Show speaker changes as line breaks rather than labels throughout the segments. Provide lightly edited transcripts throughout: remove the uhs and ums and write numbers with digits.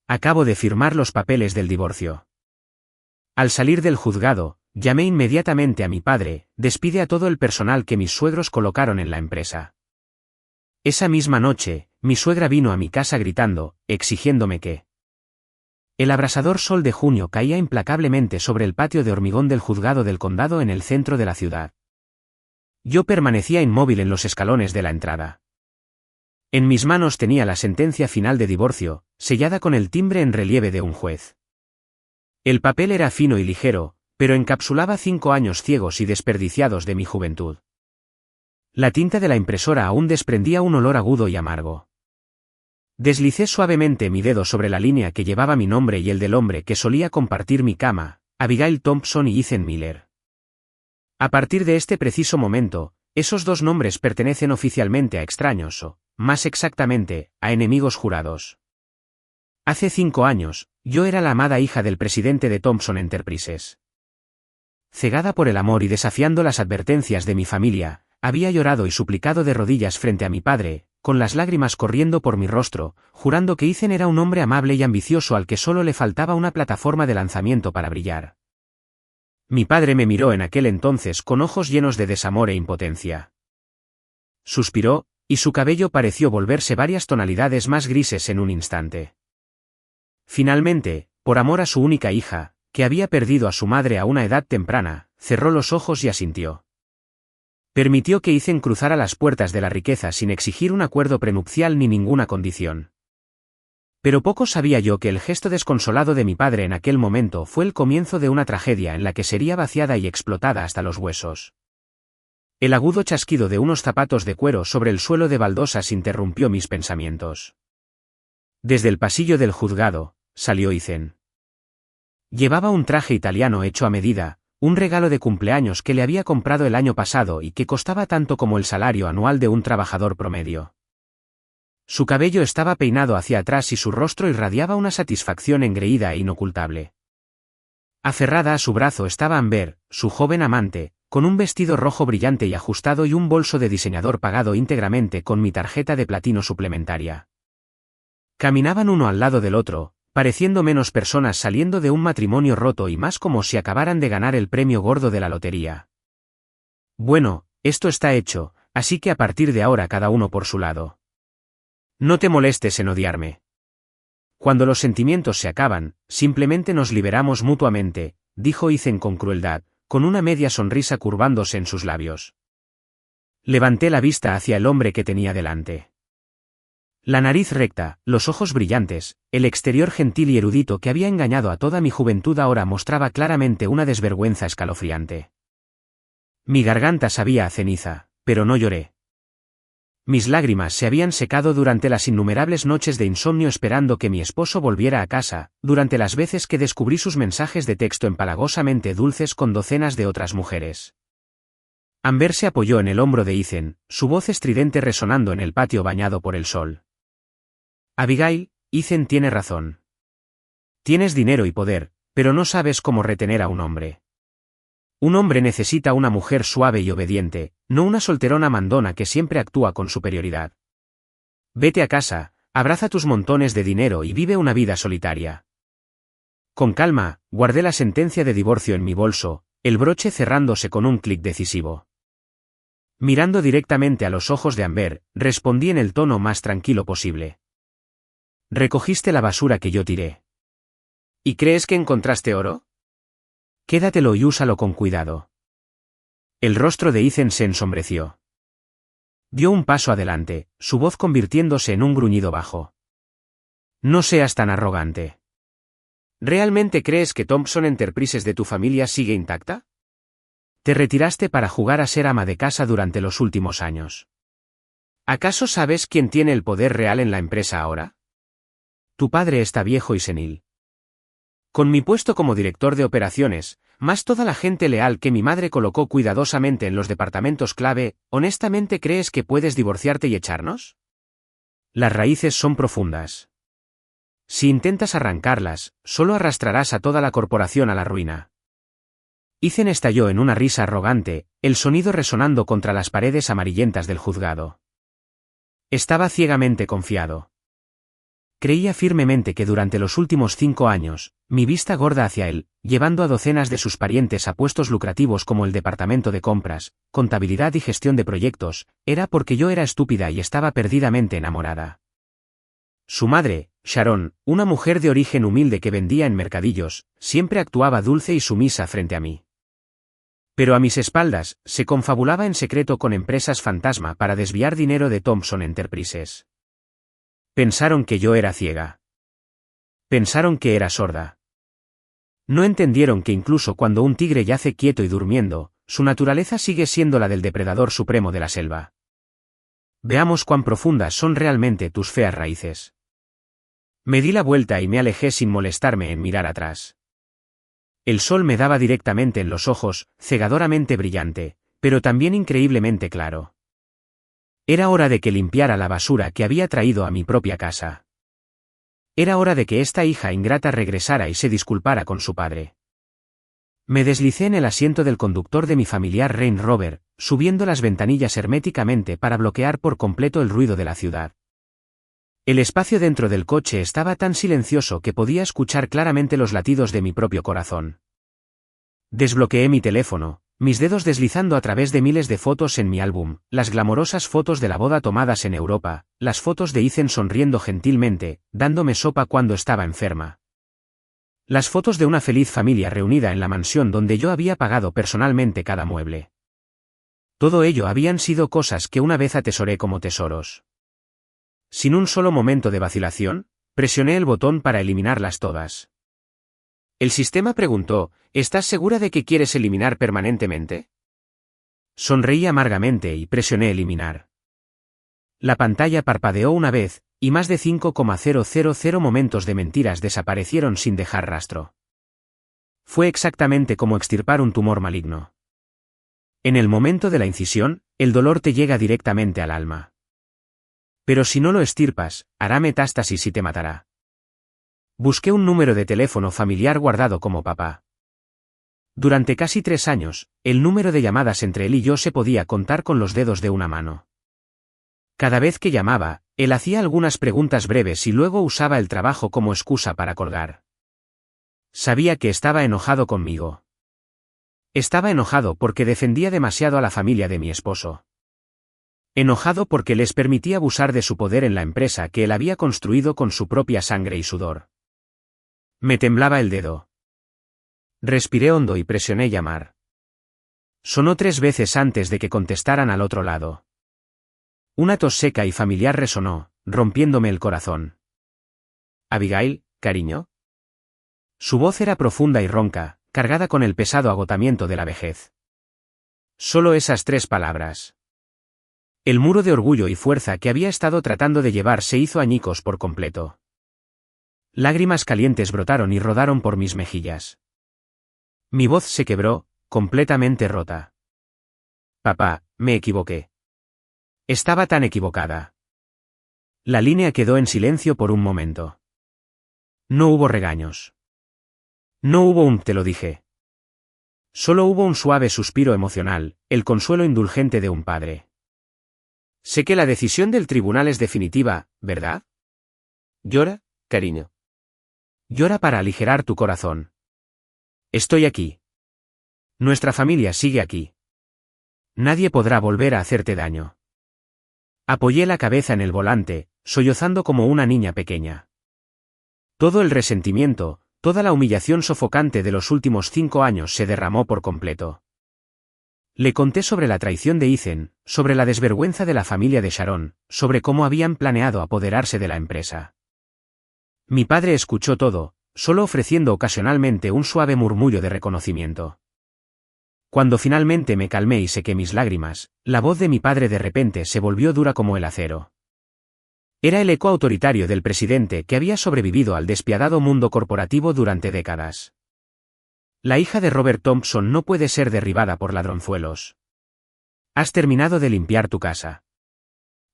Acabo de firmar los papeles del divorcio. Al salir del juzgado, llamé inmediatamente a mi padre, despide a todo el personal que mis suegros colocaron en la empresa. Esa misma noche, mi suegra vino a mi casa gritando, exigiéndome que... El abrasador sol de junio caía implacablemente sobre el patio de hormigón del juzgado del condado en el centro de la ciudad. Yo permanecía inmóvil en los escalones de la entrada. En mis manos tenía la sentencia final de divorcio, sellada con el timbre en relieve de un juez. El papel era fino y ligero, pero encapsulaba 5 años ciegos y desperdiciados de mi juventud. La tinta de la impresora aún desprendía un olor agudo y amargo. Deslicé suavemente mi dedo sobre la línea que llevaba mi nombre y el del hombre que solía compartir mi cama, Abigail Thompson y Ethan Miller. A partir de este preciso momento, esos dos nombres pertenecen oficialmente a extraños o, más exactamente, a enemigos jurados. Hace 5 años, yo era la amada hija del presidente de Thompson Enterprises. Cegada por el amor y desafiando las advertencias de mi familia, había llorado y suplicado de rodillas frente a mi padre, con las lágrimas corriendo por mi rostro, jurando que Ethan era un hombre amable y ambicioso al que solo le faltaba una plataforma de lanzamiento para brillar. Mi padre me miró en aquel entonces con ojos llenos de desamor e impotencia. Suspiró, y su cabello pareció volverse varias tonalidades más grises en un instante. Finalmente, por amor a su única hija, que había perdido a su madre a una edad temprana, cerró los ojos y asintió. Permitió que Ethan cruzara las puertas de la riqueza sin exigir un acuerdo prenupcial ni ninguna condición. Pero poco sabía yo que el gesto desconsolado de mi padre en aquel momento fue el comienzo de una tragedia en la que sería vaciada y explotada hasta los huesos. El agudo chasquido de unos zapatos de cuero sobre el suelo de baldosas interrumpió mis pensamientos. Desde el pasillo del juzgado, salió Ethan. Llevaba un traje italiano hecho a medida, un regalo de cumpleaños que le había comprado el año pasado y que costaba tanto como el salario anual de un trabajador promedio. Su cabello estaba peinado hacia atrás y su rostro irradiaba una satisfacción engreída e inocultable. Aferrada a su brazo estaba Amber, su joven amante, con un vestido rojo brillante y ajustado y un bolso de diseñador pagado íntegramente con mi tarjeta de platino suplementaria. Caminaban uno al lado del otro, pareciendo menos personas saliendo de un matrimonio roto y más como si acabaran de ganar el premio gordo de la lotería. Bueno, esto está hecho, así que a partir de ahora cada uno por su lado. No te molestes en odiarme. Cuando los sentimientos se acaban, simplemente nos liberamos mutuamente, dijo Ethan con crueldad, con una media sonrisa curvándose en sus labios. Levanté la vista hacia el hombre que tenía delante. La nariz recta, los ojos brillantes, el exterior gentil y erudito que había engañado a toda mi juventud ahora mostraba claramente una desvergüenza escalofriante. Mi garganta sabía a ceniza, pero no lloré. Mis lágrimas se habían secado durante las innumerables noches de insomnio esperando que mi esposo volviera a casa, durante las veces que descubrí sus mensajes de texto empalagosamente dulces con docenas de otras mujeres. Amber se apoyó en el hombro de Ethan, su voz estridente resonando en el patio bañado por el sol. Abigail, Ethan tiene razón. Tienes dinero y poder, pero no sabes cómo retener a un hombre. Un hombre necesita una mujer suave y obediente, no una solterona mandona que siempre actúa con superioridad. Vete a casa, abraza tus montones de dinero y vive una vida solitaria. Con calma, guardé la sentencia de divorcio en mi bolso, el broche cerrándose con un clic decisivo. Mirando directamente a los ojos de Amber, respondí en el tono más tranquilo posible. Recogiste la basura que yo tiré. ¿Y crees que encontraste oro? Quédatelo y úsalo con cuidado. El rostro de Ethan se ensombreció. Dio un paso adelante, su voz convirtiéndose en un gruñido bajo. No seas tan arrogante. ¿Realmente crees que Thompson Enterprises de tu familia sigue intacta? Te retiraste para jugar a ser ama de casa durante los últimos años. ¿Acaso sabes quién tiene el poder real en la empresa ahora? Tu padre está viejo y senil. Con mi puesto como director de operaciones, más toda la gente leal que mi madre colocó cuidadosamente en los departamentos clave, ¿honestamente crees que puedes divorciarte y echarnos? Las raíces son profundas. Si intentas arrancarlas, solo arrastrarás a toda la corporación a la ruina. Ethan estalló en una risa arrogante, el sonido resonando contra las paredes amarillentas del juzgado. Estaba ciegamente confiado. Creía firmemente que durante los últimos 5 años, mi vista gorda hacia él, llevando a docenas de sus parientes a puestos lucrativos como el departamento de compras, contabilidad y gestión de proyectos, era porque yo era estúpida y estaba perdidamente enamorada. Su madre, Sharon, una mujer de origen humilde que vendía en mercadillos, siempre actuaba dulce y sumisa frente a mí. Pero a mis espaldas, se confabulaba en secreto con empresas fantasma para desviar dinero de Thompson Enterprises. Pensaron que yo era ciega. Pensaron que era sorda. No entendieron que incluso cuando un tigre yace quieto y durmiendo, su naturaleza sigue siendo la del depredador supremo de la selva. Veamos cuán profundas son realmente tus feas raíces. Me di la vuelta y me alejé sin molestarme en mirar atrás. El sol me daba directamente en los ojos, cegadoramente brillante, pero también increíblemente claro. Era hora de que limpiara la basura que había traído a mi propia casa. Era hora de que esta hija ingrata regresara y se disculpara con su padre. Me deslicé en el asiento del conductor de mi familiar Range Rover, subiendo las ventanillas herméticamente para bloquear por completo el ruido de la ciudad. El espacio dentro del coche estaba tan silencioso que podía escuchar claramente los latidos de mi propio corazón. Desbloqueé mi teléfono, mis dedos deslizando a través de miles de fotos en mi álbum, las glamorosas fotos de la boda tomadas en Europa, las fotos de Ethan sonriendo gentilmente, dándome sopa cuando estaba enferma. Las fotos de una feliz familia reunida en la mansión donde yo había pagado personalmente cada mueble. Todo ello habían sido cosas que una vez atesoré como tesoros. Sin un solo momento de vacilación, presioné el botón para eliminarlas todas. El sistema preguntó, ¿estás segura de que quieres eliminar permanentemente? Sonreí amargamente y presioné eliminar. La pantalla parpadeó una vez, y más de 5,000 momentos de mentiras desaparecieron sin dejar rastro. Fue exactamente como extirpar un tumor maligno. En el momento de la incisión, el dolor te llega directamente al alma. Pero si no lo extirpas, hará metástasis y te matará. Busqué un número de teléfono familiar guardado como papá. Durante casi 3 años, el número de llamadas entre él y yo se podía contar con los dedos de una mano. Cada vez que llamaba, él hacía algunas preguntas breves y luego usaba el trabajo como excusa para colgar. Sabía que estaba enojado conmigo. Estaba enojado porque defendía demasiado a la familia de mi esposo. Enojado porque les permitía abusar de su poder en la empresa que él había construido con su propia sangre y sudor. Me temblaba el dedo. Respiré hondo y presioné llamar. Sonó 3 veces antes de que contestaran al otro lado. Una tos seca y familiar resonó, rompiéndome el corazón. «Abigail, cariño». Su voz era profunda y ronca, cargada con el pesado agotamiento de la vejez. Solo esas 3 palabras. El muro de orgullo y fuerza que había estado tratando de llevar se hizo añicos por completo. Lágrimas calientes brotaron y rodaron por mis mejillas. Mi voz se quebró, completamente rota. Papá, me equivoqué. Estaba tan equivocada. La línea quedó en silencio por un momento. No hubo regaños. No hubo un «te lo dije». Solo hubo un suave suspiro emocional, el consuelo indulgente de un padre. Sé que la decisión del tribunal es definitiva, ¿verdad? Llora, cariño. Llora para aligerar tu corazón. Estoy aquí. Nuestra familia sigue aquí. Nadie podrá volver a hacerte daño. Apoyé la cabeza en el volante, sollozando como una niña pequeña. Todo el resentimiento, toda la humillación sofocante de los últimos 5 años se derramó por completo. Le conté sobre la traición de Ethan, sobre la desvergüenza de la familia de Sharon, sobre cómo habían planeado apoderarse de la empresa. Mi padre escuchó todo, solo ofreciendo ocasionalmente un suave murmullo de reconocimiento. Cuando finalmente me calmé y sequé mis lágrimas, la voz de mi padre de repente se volvió dura como el acero. Era el eco autoritario del presidente que había sobrevivido al despiadado mundo corporativo durante décadas. La hija de Robert Thompson no puede ser derribada por ladronzuelos. Has terminado de limpiar tu casa.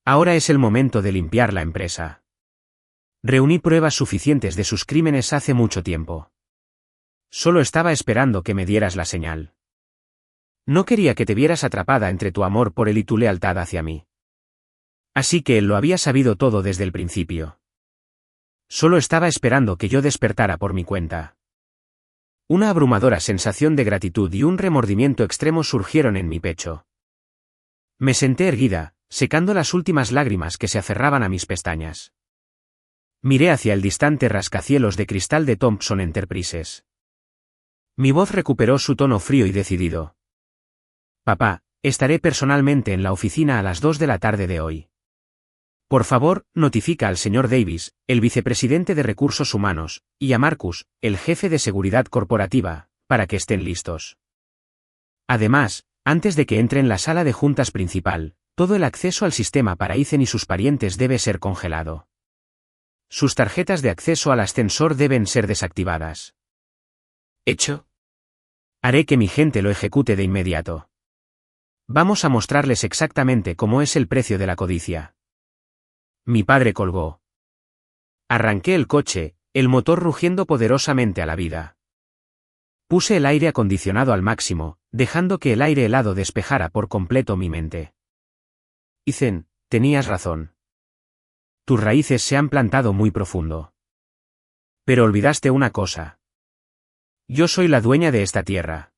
Ahora es el momento de limpiar la empresa. Reuní pruebas suficientes de sus crímenes hace mucho tiempo. Solo estaba esperando que me dieras la señal. No quería que te vieras atrapada entre tu amor por él y tu lealtad hacia mí. Así que él lo había sabido todo desde el principio. Solo estaba esperando que yo despertara por mi cuenta. Una abrumadora sensación de gratitud y un remordimiento extremo surgieron en mi pecho. Me senté erguida, secando las últimas lágrimas que se aferraban a mis pestañas. Miré hacia el distante rascacielos de cristal de Thompson Enterprises. Mi voz recuperó su tono frío y decidido. Papá, estaré personalmente en la oficina a las 2 de la tarde de hoy. Por favor, notifica al señor Davis, el vicepresidente de Recursos Humanos, y a Marcus, el jefe de seguridad corporativa, para que estén listos. Además, antes de que entre en la sala de juntas principal, todo el acceso al sistema para Ethan y sus parientes debe ser congelado. Sus tarjetas de acceso al ascensor deben ser desactivadas. ¿Hecho? Haré que mi gente lo ejecute de inmediato. Vamos a mostrarles exactamente cómo es el precio de la codicia. Mi padre colgó. Arranqué el coche, el motor rugiendo poderosamente a la vida. Puse el aire acondicionado al máximo, dejando que el aire helado despejara por completo mi mente. Ethan, tenías razón. Tus raíces se han plantado muy profundo. Pero olvidaste una cosa. Yo soy la dueña de esta tierra.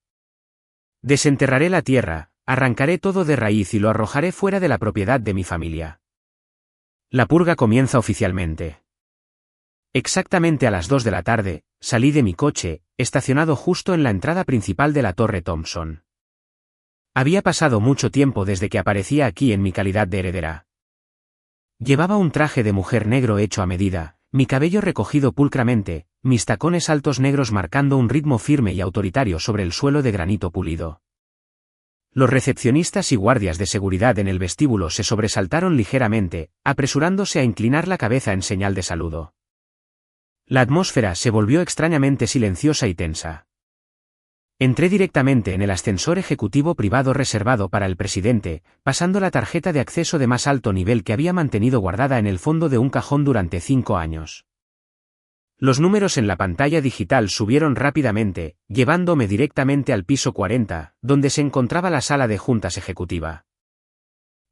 Desenterraré la tierra, arrancaré todo de raíz y lo arrojaré fuera de la propiedad de mi familia. La purga comienza oficialmente. Exactamente a las 2 de la tarde, salí de mi coche, estacionado justo en la entrada principal de la Torre Thompson. Había pasado mucho tiempo desde que aparecía aquí en mi calidad de heredera. Llevaba un traje de mujer negro hecho a medida, mi cabello recogido pulcramente, mis tacones altos negros marcando un ritmo firme y autoritario sobre el suelo de granito pulido. Los recepcionistas y guardias de seguridad en el vestíbulo se sobresaltaron ligeramente, apresurándose a inclinar la cabeza en señal de saludo. La atmósfera se volvió extrañamente silenciosa y tensa. Entré directamente en el ascensor ejecutivo privado reservado para el presidente, pasando la tarjeta de acceso de más alto nivel que había mantenido guardada en el fondo de un cajón durante 5 años. Los números en la pantalla digital subieron rápidamente, llevándome directamente al piso 40, donde se encontraba la sala de juntas ejecutiva.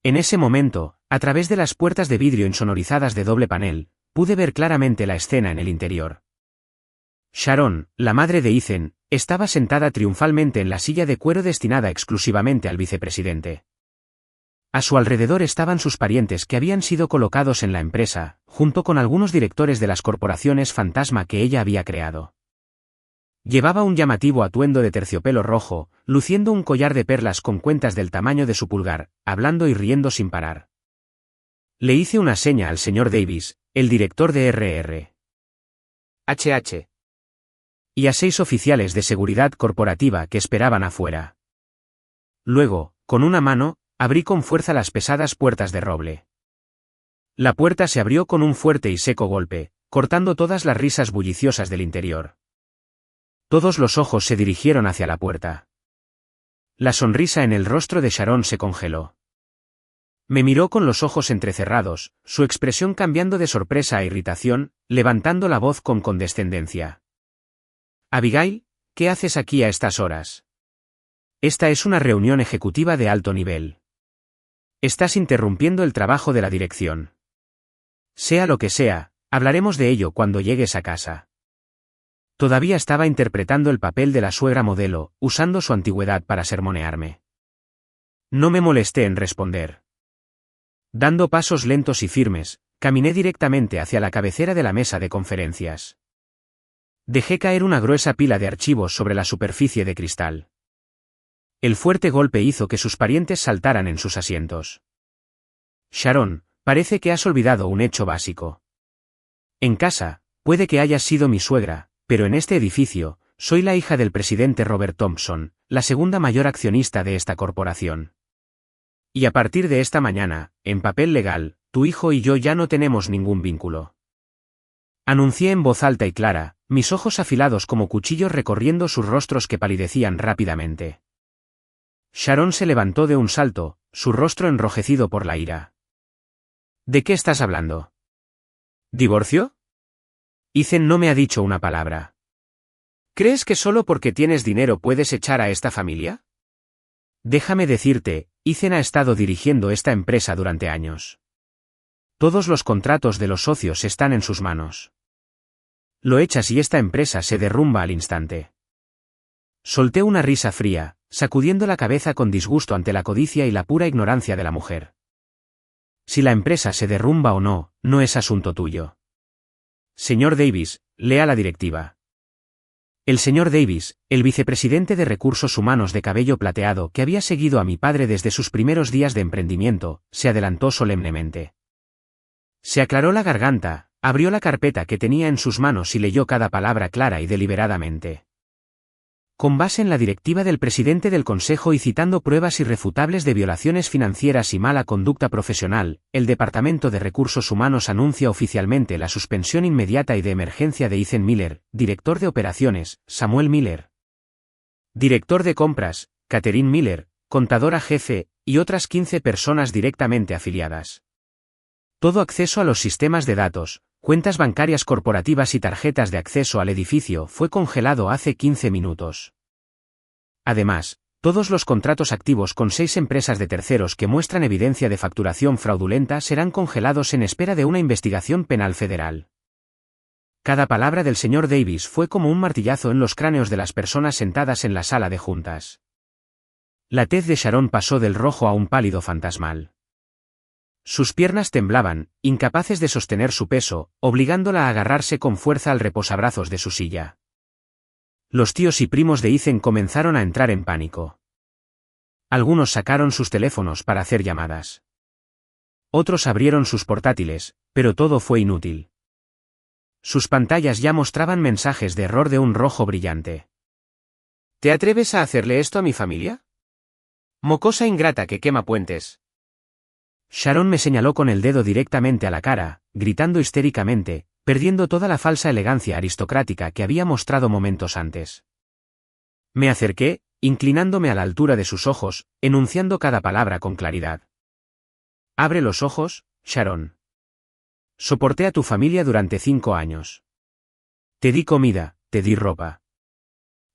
En ese momento, a través de las puertas de vidrio insonorizadas de doble panel, pude ver claramente la escena en el interior. Sharon, la madre de Ethan, estaba sentada triunfalmente en la silla de cuero destinada exclusivamente al vicepresidente. A su alrededor estaban sus parientes que habían sido colocados en la empresa, junto con algunos directores de las corporaciones fantasma que ella había creado. Llevaba un llamativo atuendo de terciopelo rojo, luciendo un collar de perlas con cuentas del tamaño de su pulgar, hablando y riendo sin parar. Le hice una seña al señor Davis, el director de RR. HH. Y a 6 oficiales de seguridad corporativa que esperaban afuera. Luego, con una mano, abrí con fuerza las pesadas puertas de roble. La puerta se abrió con un fuerte y seco golpe, cortando todas las risas bulliciosas del interior. Todos los ojos se dirigieron hacia la puerta. La sonrisa en el rostro de Sharon se congeló. Me miró con los ojos entrecerrados, su expresión cambiando de sorpresa a irritación, levantando la voz con condescendencia. Abigail, ¿qué haces aquí a estas horas? Esta es una reunión ejecutiva de alto nivel. Estás interrumpiendo el trabajo de la dirección. Sea lo que sea, hablaremos de ello cuando llegues a casa. Todavía estaba interpretando el papel de la suegra modelo, usando su antigüedad para sermonearme. No me molesté en responder. Dando pasos lentos y firmes, caminé directamente hacia la cabecera de la mesa de conferencias. Dejé caer una gruesa pila de archivos sobre la superficie de cristal. El fuerte golpe hizo que sus parientes saltaran en sus asientos. Sharon, parece que has olvidado un hecho básico. En casa, puede que hayas sido mi suegra, pero en este edificio, soy la hija del presidente Robert Thompson, la segunda mayor accionista de esta corporación. Y a partir de esta mañana, en papel legal, tu hijo y yo ya no tenemos ningún vínculo. Anuncié en voz alta y clara, mis ojos afilados como cuchillos recorriendo sus rostros que palidecían rápidamente. Sharon se levantó de un salto, su rostro enrojecido por la ira. ¿De qué estás hablando? ¿Divorcio? Ethan no me ha dicho una palabra. ¿Crees que solo porque tienes dinero puedes echar a esta familia? Déjame decirte, Ethan ha estado dirigiendo esta empresa durante años. Todos los contratos de los socios están en sus manos. Lo echas y esta empresa se derrumba al instante. Solté una risa fría, sacudiendo la cabeza con disgusto ante la codicia y la pura ignorancia de la mujer. Si la empresa se derrumba o no, no es asunto tuyo. Señor Davis, lea la directiva. El señor Davis, el vicepresidente de Recursos Humanos de cabello plateado que había seguido a mi padre desde sus primeros días de emprendimiento, se adelantó solemnemente. Se aclaró la garganta, abrió la carpeta que tenía en sus manos y leyó cada palabra clara y deliberadamente. Con base en la directiva del presidente del Consejo y citando pruebas irrefutables de violaciones financieras y mala conducta profesional, el Departamento de Recursos Humanos anuncia oficialmente la suspensión inmediata y de emergencia de Ethan Miller, director de operaciones, Samuel Miller, director de compras, Catherine Miller, contadora jefe, y otras 15 personas directamente afiliadas. Todo acceso a los sistemas de datos, cuentas bancarias corporativas y tarjetas de acceso al edificio fue congelado hace 15 minutos. Además, todos los contratos activos con 6 empresas de terceros que muestran evidencia de facturación fraudulenta serán congelados en espera de una investigación penal federal. Cada palabra del señor Davis fue como un martillazo en los cráneos de las personas sentadas en la sala de juntas. La tez de Sharon pasó del rojo a un pálido fantasmal. Sus piernas temblaban, incapaces de sostener su peso, obligándola a agarrarse con fuerza al reposabrazos de su silla. Los tíos y primos de Ethan comenzaron a entrar en pánico. Algunos sacaron sus teléfonos para hacer llamadas. Otros abrieron sus portátiles, pero todo fue inútil. Sus pantallas ya mostraban mensajes de error de un rojo brillante. ¿Te atreves a hacerle esto a mi familia? Mocosa ingrata que quema puentes. Sharon me señaló con el dedo directamente a la cara, gritando histéricamente, perdiendo toda la falsa elegancia aristocrática que había mostrado momentos antes. Me acerqué, inclinándome a la altura de sus ojos, enunciando cada palabra con claridad. Abre los ojos, Sharon. Soporté a tu familia durante 5 años. Te di comida, te di ropa.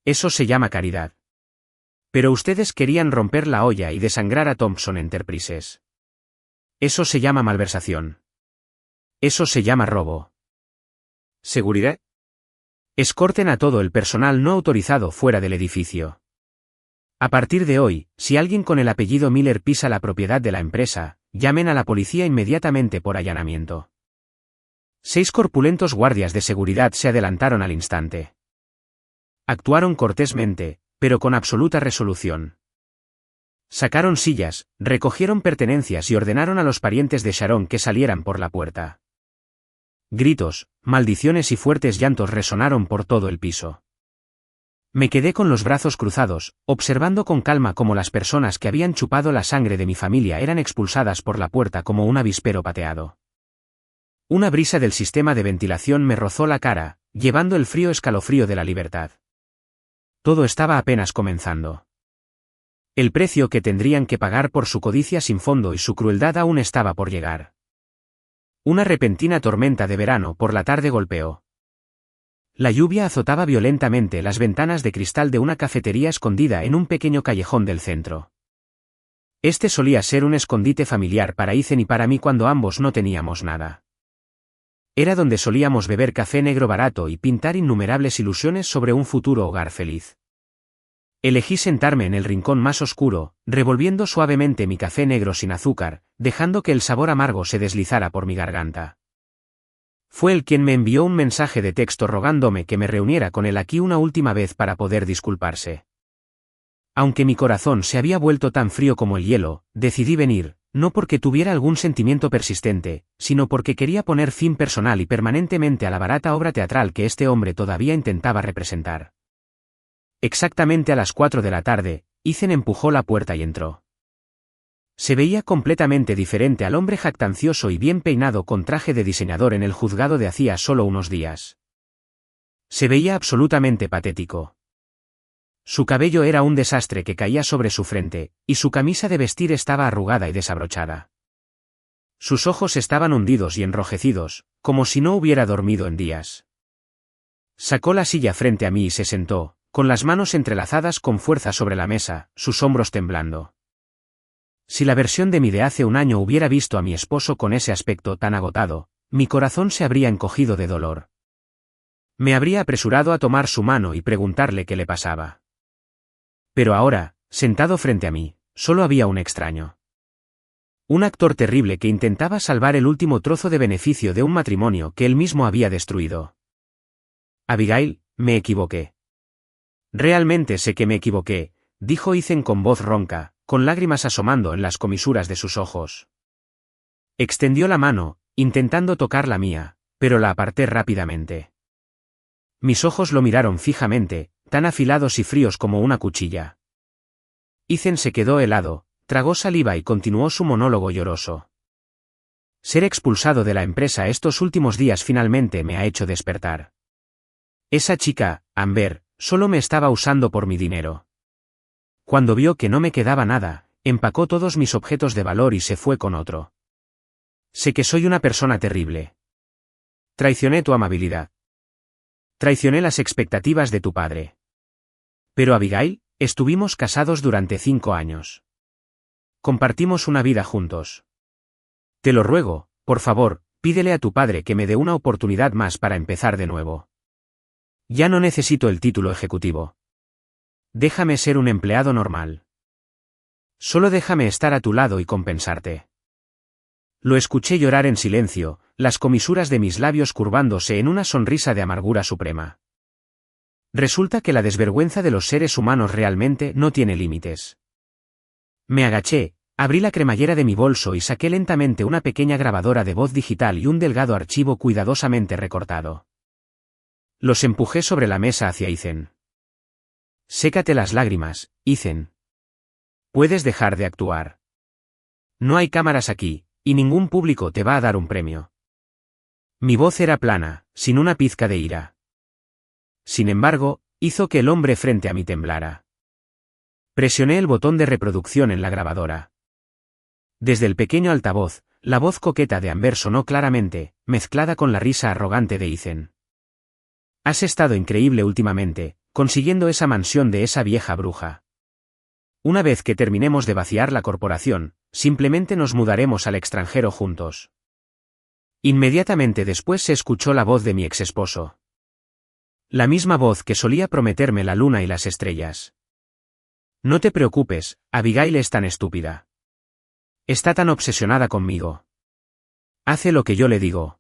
Eso se llama caridad. Pero ustedes querían romper la olla y desangrar a Thompson Enterprises. Eso se llama malversación. Eso se llama robo. ¿Seguridad? Escorten a todo el personal no autorizado fuera del edificio. A partir de hoy, si alguien con el apellido Miller pisa la propiedad de la empresa, llamen a la policía inmediatamente por allanamiento. 6 corpulentos guardias de seguridad se adelantaron al instante. Actuaron cortésmente, pero con absoluta resolución. Sacaron sillas, recogieron pertenencias y ordenaron a los parientes de Sharon que salieran por la puerta. Gritos, maldiciones y fuertes llantos resonaron por todo el piso. Me quedé con los brazos cruzados, observando con calma cómo las personas que habían chupado la sangre de mi familia eran expulsadas por la puerta como un avispero pateado. Una brisa del sistema de ventilación me rozó la cara, llevando el frío escalofrío de la libertad. Todo estaba apenas comenzando. El precio que tendrían que pagar por su codicia sin fondo y su crueldad aún estaba por llegar. Una repentina tormenta de verano por la tarde golpeó. La lluvia azotaba violentamente las ventanas de cristal de una cafetería escondida en un pequeño callejón del centro. Este solía ser un escondite familiar para Ethan y para mí cuando ambos no teníamos nada. Era donde solíamos beber café negro barato y pintar innumerables ilusiones sobre un futuro hogar feliz. Elegí sentarme en el rincón más oscuro, revolviendo suavemente mi café negro sin azúcar, dejando que el sabor amargo se deslizara por mi garganta. Fue él quien me envió un mensaje de texto rogándome que me reuniera con él aquí una última vez para poder disculparse. Aunque mi corazón se había vuelto tan frío como el hielo, decidí venir, no porque tuviera algún sentimiento persistente, sino porque quería poner fin personal y permanentemente a la barata obra teatral que este hombre todavía intentaba representar. Exactamente a las 4 de la tarde, Ethan empujó la puerta y entró. Se veía completamente diferente al hombre jactancioso y bien peinado con traje de diseñador en el juzgado de hacía solo unos días. Se veía absolutamente patético. Su cabello era un desastre que caía sobre su frente, y su camisa de vestir estaba arrugada y desabrochada. Sus ojos estaban hundidos y enrojecidos, como si no hubiera dormido en días. Sacó la silla frente a mí y se sentó, con las manos entrelazadas con fuerza sobre la mesa, sus hombros temblando. Si la versión de mí de hace un año hubiera visto a mi esposo con ese aspecto tan agotado, mi corazón se habría encogido de dolor. Me habría apresurado a tomar su mano y preguntarle qué le pasaba. Pero ahora, sentado frente a mí, solo había un extraño. Un actor terrible que intentaba salvar el último trozo de beneficio de un matrimonio que él mismo había destruido. Abigail, me equivoqué. Realmente sé que me equivoqué, dijo Ethan con voz ronca, con lágrimas asomando en las comisuras de sus ojos. Extendió la mano, intentando tocar la mía, pero la aparté rápidamente. Mis ojos lo miraron fijamente, tan afilados y fríos como una cuchilla. Ethan se quedó helado, tragó saliva y continuó su monólogo lloroso. Ser expulsado de la empresa estos últimos días finalmente me ha hecho despertar. Esa chica, Amber, solo me estaba usando por mi dinero. Cuando vio que no me quedaba nada, empacó todos mis objetos de valor y se fue con otro. Sé que soy una persona terrible. Traicioné tu amabilidad. Traicioné las expectativas de tu padre. Pero Abigail, estuvimos casados durante 5 años. Compartimos una vida juntos. Te lo ruego, por favor, pídele a tu padre que me dé una oportunidad más para empezar de nuevo. Ya no necesito el título ejecutivo. Déjame ser un empleado normal. Solo déjame estar a tu lado y compensarte. Lo escuché llorar en silencio, las comisuras de mis labios curvándose en una sonrisa de amargura suprema. Resulta que la desvergüenza de los seres humanos realmente no tiene límites. Me agaché, abrí la cremallera de mi bolso y saqué lentamente una pequeña grabadora de voz digital y un delgado archivo cuidadosamente recortado. Los empujé sobre la mesa hacia Ethan. Sécate las lágrimas, Ethan. Puedes dejar de actuar. No hay cámaras aquí, y ningún público te va a dar un premio. Mi voz era plana, sin una pizca de ira. Sin embargo, hizo que el hombre frente a mí temblara. Presioné el botón de reproducción en la grabadora. Desde el pequeño altavoz, la voz coqueta de Amber sonó claramente, mezclada con la risa arrogante de Ethan. Has estado increíble últimamente, consiguiendo esa mansión de esa vieja bruja. Una vez que terminemos de vaciar la corporación, simplemente nos mudaremos al extranjero juntos. Inmediatamente después se escuchó la voz de mi exesposo. La misma voz que solía prometerme la luna y las estrellas. No te preocupes, Abigail es tan estúpida. Está tan obsesionada conmigo. Hace lo que yo le digo.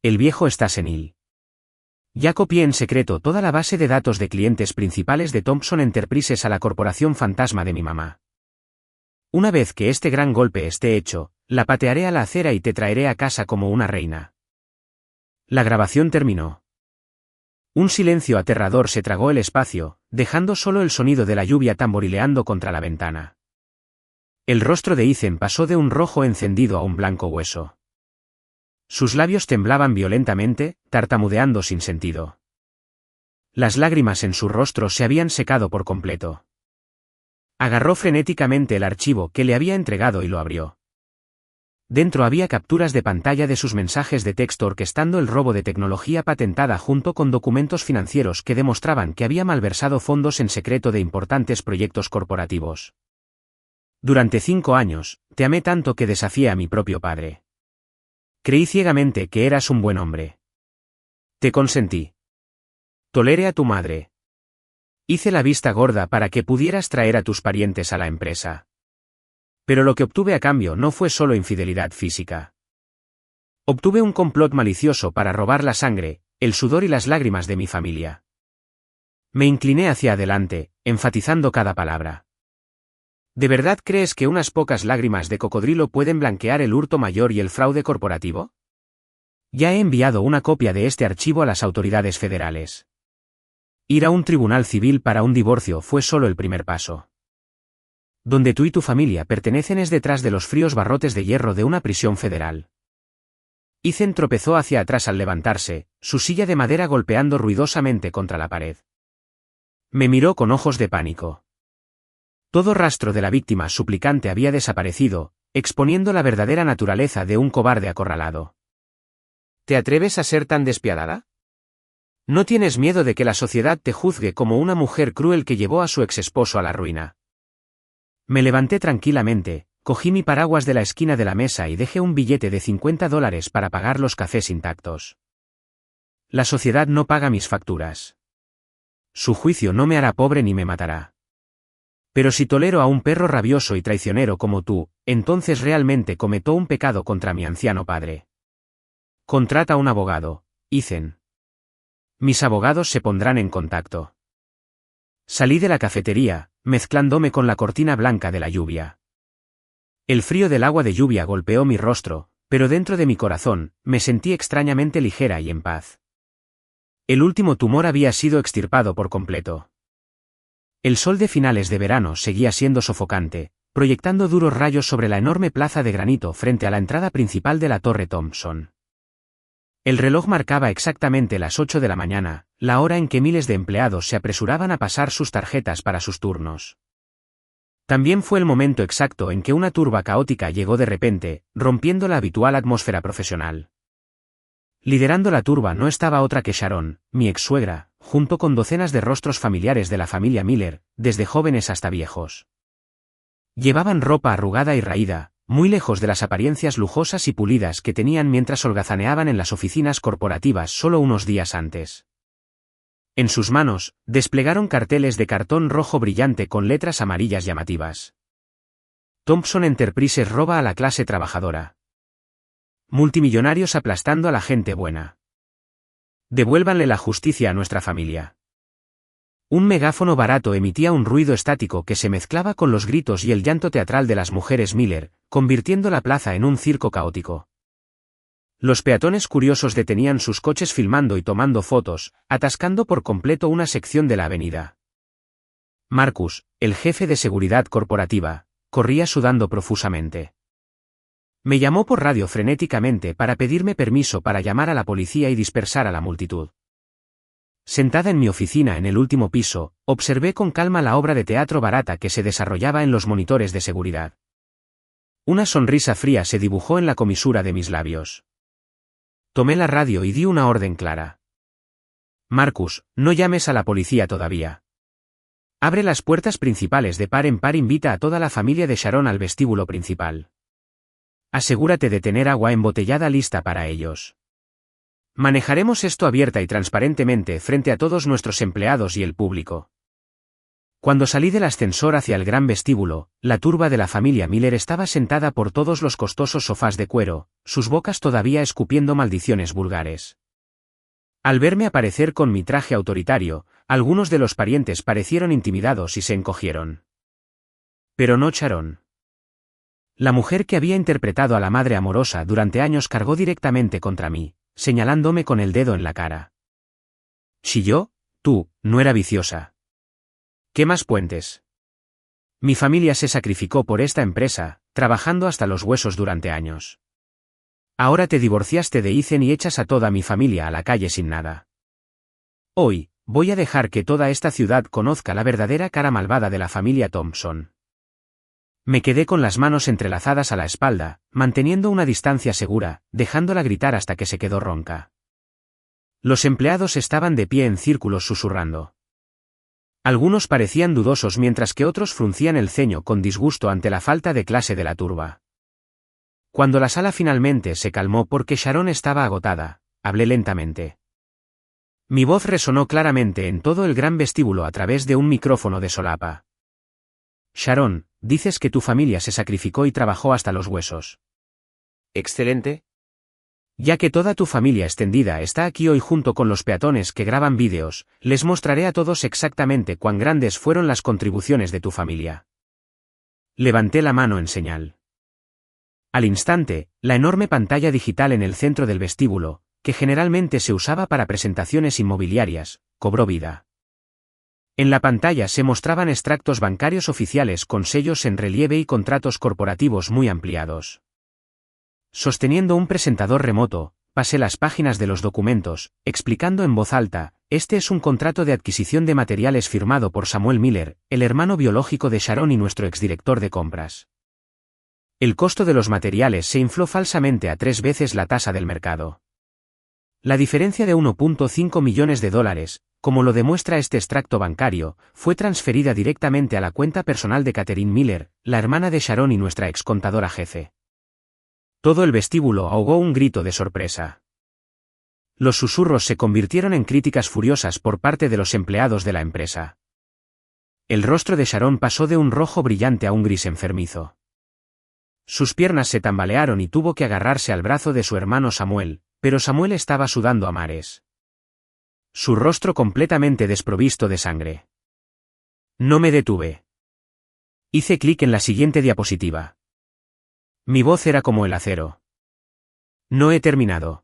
El viejo está senil. Ya copié en secreto toda la base de datos de clientes principales de Thompson Enterprises a la corporación fantasma de mi mamá. Una vez que este gran golpe esté hecho, la patearé a la acera y te traeré a casa como una reina. La grabación terminó. Un silencio aterrador se tragó el espacio, dejando solo el sonido de la lluvia tamborileando contra la ventana. El rostro de Ethan pasó de un rojo encendido a un blanco hueso. Sus labios temblaban violentamente, tartamudeando sin sentido. Las lágrimas en su rostro se habían secado por completo. Agarró frenéticamente el archivo que le había entregado y lo abrió. Dentro había capturas de pantalla de sus mensajes de texto orquestando el robo de tecnología patentada junto con documentos financieros que demostraban que había malversado fondos en secreto de importantes proyectos corporativos. Durante 5 años, te amé tanto que desafié a mi propio padre. Creí ciegamente que eras un buen hombre. Te consentí. Toleré a tu madre. Hice la vista gorda para que pudieras traer a tus parientes a la empresa. Pero lo que obtuve a cambio no fue solo infidelidad física. Obtuve un complot malicioso para robar la sangre, el sudor y las lágrimas de mi familia. Me incliné hacia adelante, enfatizando cada palabra. ¿De verdad crees que unas pocas lágrimas de cocodrilo pueden blanquear el hurto mayor y el fraude corporativo? Ya he enviado una copia de este archivo a las autoridades federales. Ir a un tribunal civil para un divorcio fue solo el primer paso. Donde tú y tu familia pertenecen es detrás de los fríos barrotes de hierro de una prisión federal. Ethan tropezó hacia atrás al levantarse, su silla de madera golpeando ruidosamente contra la pared. Me miró con ojos de pánico. Todo rastro de la víctima suplicante había desaparecido, exponiendo la verdadera naturaleza de un cobarde acorralado. ¿Te atreves a ser tan despiadada? ¿No tienes miedo de que la sociedad te juzgue como una mujer cruel que llevó a su exesposo a la ruina? Me levanté tranquilamente, cogí mi paraguas de la esquina de la mesa y dejé un billete de $50 para pagar los cafés intactos. La sociedad no paga mis facturas. Su juicio no me hará pobre ni me matará. Pero si tolero a un perro rabioso y traicionero como tú, entonces realmente cometo un pecado contra mi anciano padre. Contrata un abogado, Ethan. Mis abogados se pondrán en contacto. Salí de la cafetería, mezclándome con la cortina blanca de la lluvia. El frío del agua de lluvia golpeó mi rostro, pero dentro de mi corazón, me sentí extrañamente ligera y en paz. El último tumor había sido extirpado por completo. El sol de finales de verano seguía siendo sofocante, proyectando duros rayos sobre la enorme plaza de granito frente a la entrada principal de la Torre Thompson. El reloj marcaba exactamente las 8 de la mañana, la hora en que miles de empleados se apresuraban a pasar sus tarjetas para sus turnos. También fue el momento exacto en que una turba caótica llegó de repente, rompiendo la habitual atmósfera profesional. Liderando la turba no estaba otra que Sharon, mi ex-suegra, junto con docenas de rostros familiares de la familia Miller, desde jóvenes hasta viejos. Llevaban ropa arrugada y raída, muy lejos de las apariencias lujosas y pulidas que tenían mientras holgazaneaban en las oficinas corporativas solo unos días antes. En sus manos, desplegaron carteles de cartón rojo brillante con letras amarillas llamativas. Thompson Enterprises roba a la clase trabajadora. Multimillonarios aplastando a la gente buena. Devuélvanle la justicia a nuestra familia. Un megáfono barato emitía un ruido estático que se mezclaba con los gritos y el llanto teatral de las mujeres Miller, convirtiendo la plaza en un circo caótico. Los peatones curiosos detenían sus coches filmando y tomando fotos, atascando por completo una sección de la avenida. Marcus, el jefe de seguridad corporativa, corría sudando profusamente. Me llamó por radio frenéticamente para pedirme permiso para llamar a la policía y dispersar a la multitud. Sentada en mi oficina en el último piso, observé con calma la obra de teatro barata que se desarrollaba en los monitores de seguridad. Una sonrisa fría se dibujó en la comisura de mis labios. Tomé la radio y di una orden clara. Marcus, no llames a la policía todavía. Abre las puertas principales de par en par, invita a toda la familia de Sharon al vestíbulo principal. Asegúrate de tener agua embotellada lista para ellos. Manejaremos esto abierta y transparentemente frente a todos nuestros empleados y el público. Cuando salí del ascensor hacia el gran vestíbulo, la turba de la familia Miller estaba sentada por todos los costosos sofás de cuero, sus bocas todavía escupiendo maldiciones vulgares. Al verme aparecer con mi traje autoritario, algunos de los parientes parecieron intimidados y se encogieron. Pero no Sharon. La mujer que había interpretado a la madre amorosa durante años cargó directamente contra mí, señalándome con el dedo en la cara. Chilló, tú, no era viciosa. ¿Qué más puentes? Mi familia se sacrificó por esta empresa, trabajando hasta los huesos durante años. Ahora te divorciaste de Ethan y echas a toda mi familia a la calle sin nada. Hoy, voy a dejar que toda esta ciudad conozca la verdadera cara malvada de la familia Thompson. Me quedé con las manos entrelazadas a la espalda, manteniendo una distancia segura, dejándola gritar hasta que se quedó ronca. Los empleados estaban de pie en círculos susurrando. Algunos parecían dudosos mientras que otros fruncían el ceño con disgusto ante la falta de clase de la turba. Cuando la sala finalmente se calmó porque Sharon estaba agotada, hablé lentamente. Mi voz resonó claramente en todo el gran vestíbulo a través de un micrófono de solapa. Sharon, dices que tu familia se sacrificó y trabajó hasta los huesos. Excelente. Ya que toda tu familia extendida está aquí hoy junto con los peatones que graban vídeos, les mostraré a todos exactamente cuán grandes fueron las contribuciones de tu familia. Levanté la mano en señal. Al instante, la enorme pantalla digital en el centro del vestíbulo, que generalmente se usaba para presentaciones inmobiliarias, cobró vida. En la pantalla se mostraban extractos bancarios oficiales con sellos en relieve y contratos corporativos muy ampliados. Sosteniendo un presentador remoto, pasé las páginas de los documentos, explicando en voz alta, este es un contrato de adquisición de materiales firmado por Samuel Miller, el hermano biológico de Sharon y nuestro exdirector de compras. El costo de los materiales se infló falsamente a 3 veces la tasa del mercado. La diferencia de 1.5 millones de dólares, como lo demuestra este extracto bancario, fue transferida directamente a la cuenta personal de Catherine Miller, la hermana de Sharon y nuestra excontadora jefe. Todo el vestíbulo ahogó un grito de sorpresa. Los susurros se convirtieron en críticas furiosas por parte de los empleados de la empresa. El rostro de Sharon pasó de un rojo brillante a un gris enfermizo. Sus piernas se tambalearon y tuvo que agarrarse al brazo de su hermano Samuel, pero Samuel estaba sudando a mares. Su rostro completamente desprovisto de sangre. No me detuve. Hice clic en la siguiente diapositiva. Mi voz era como el acero. No he terminado.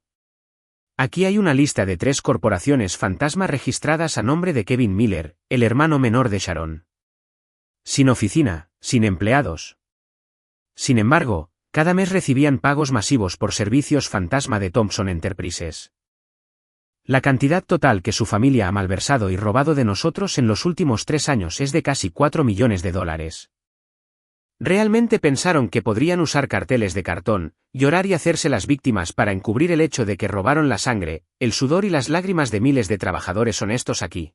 Aquí hay una lista de 3 corporaciones fantasma registradas a nombre de Kevin Miller, el hermano menor de Sharon. Sin oficina, sin empleados. Sin embargo, cada mes recibían pagos masivos por servicios fantasma de Thompson Enterprises. La cantidad total que su familia ha malversado y robado de nosotros en los últimos 3 años es de casi $4 millones. Realmente pensaron que podrían usar carteles de cartón, llorar y hacerse las víctimas para encubrir el hecho de que robaron la sangre, el sudor y las lágrimas de miles de trabajadores honestos aquí.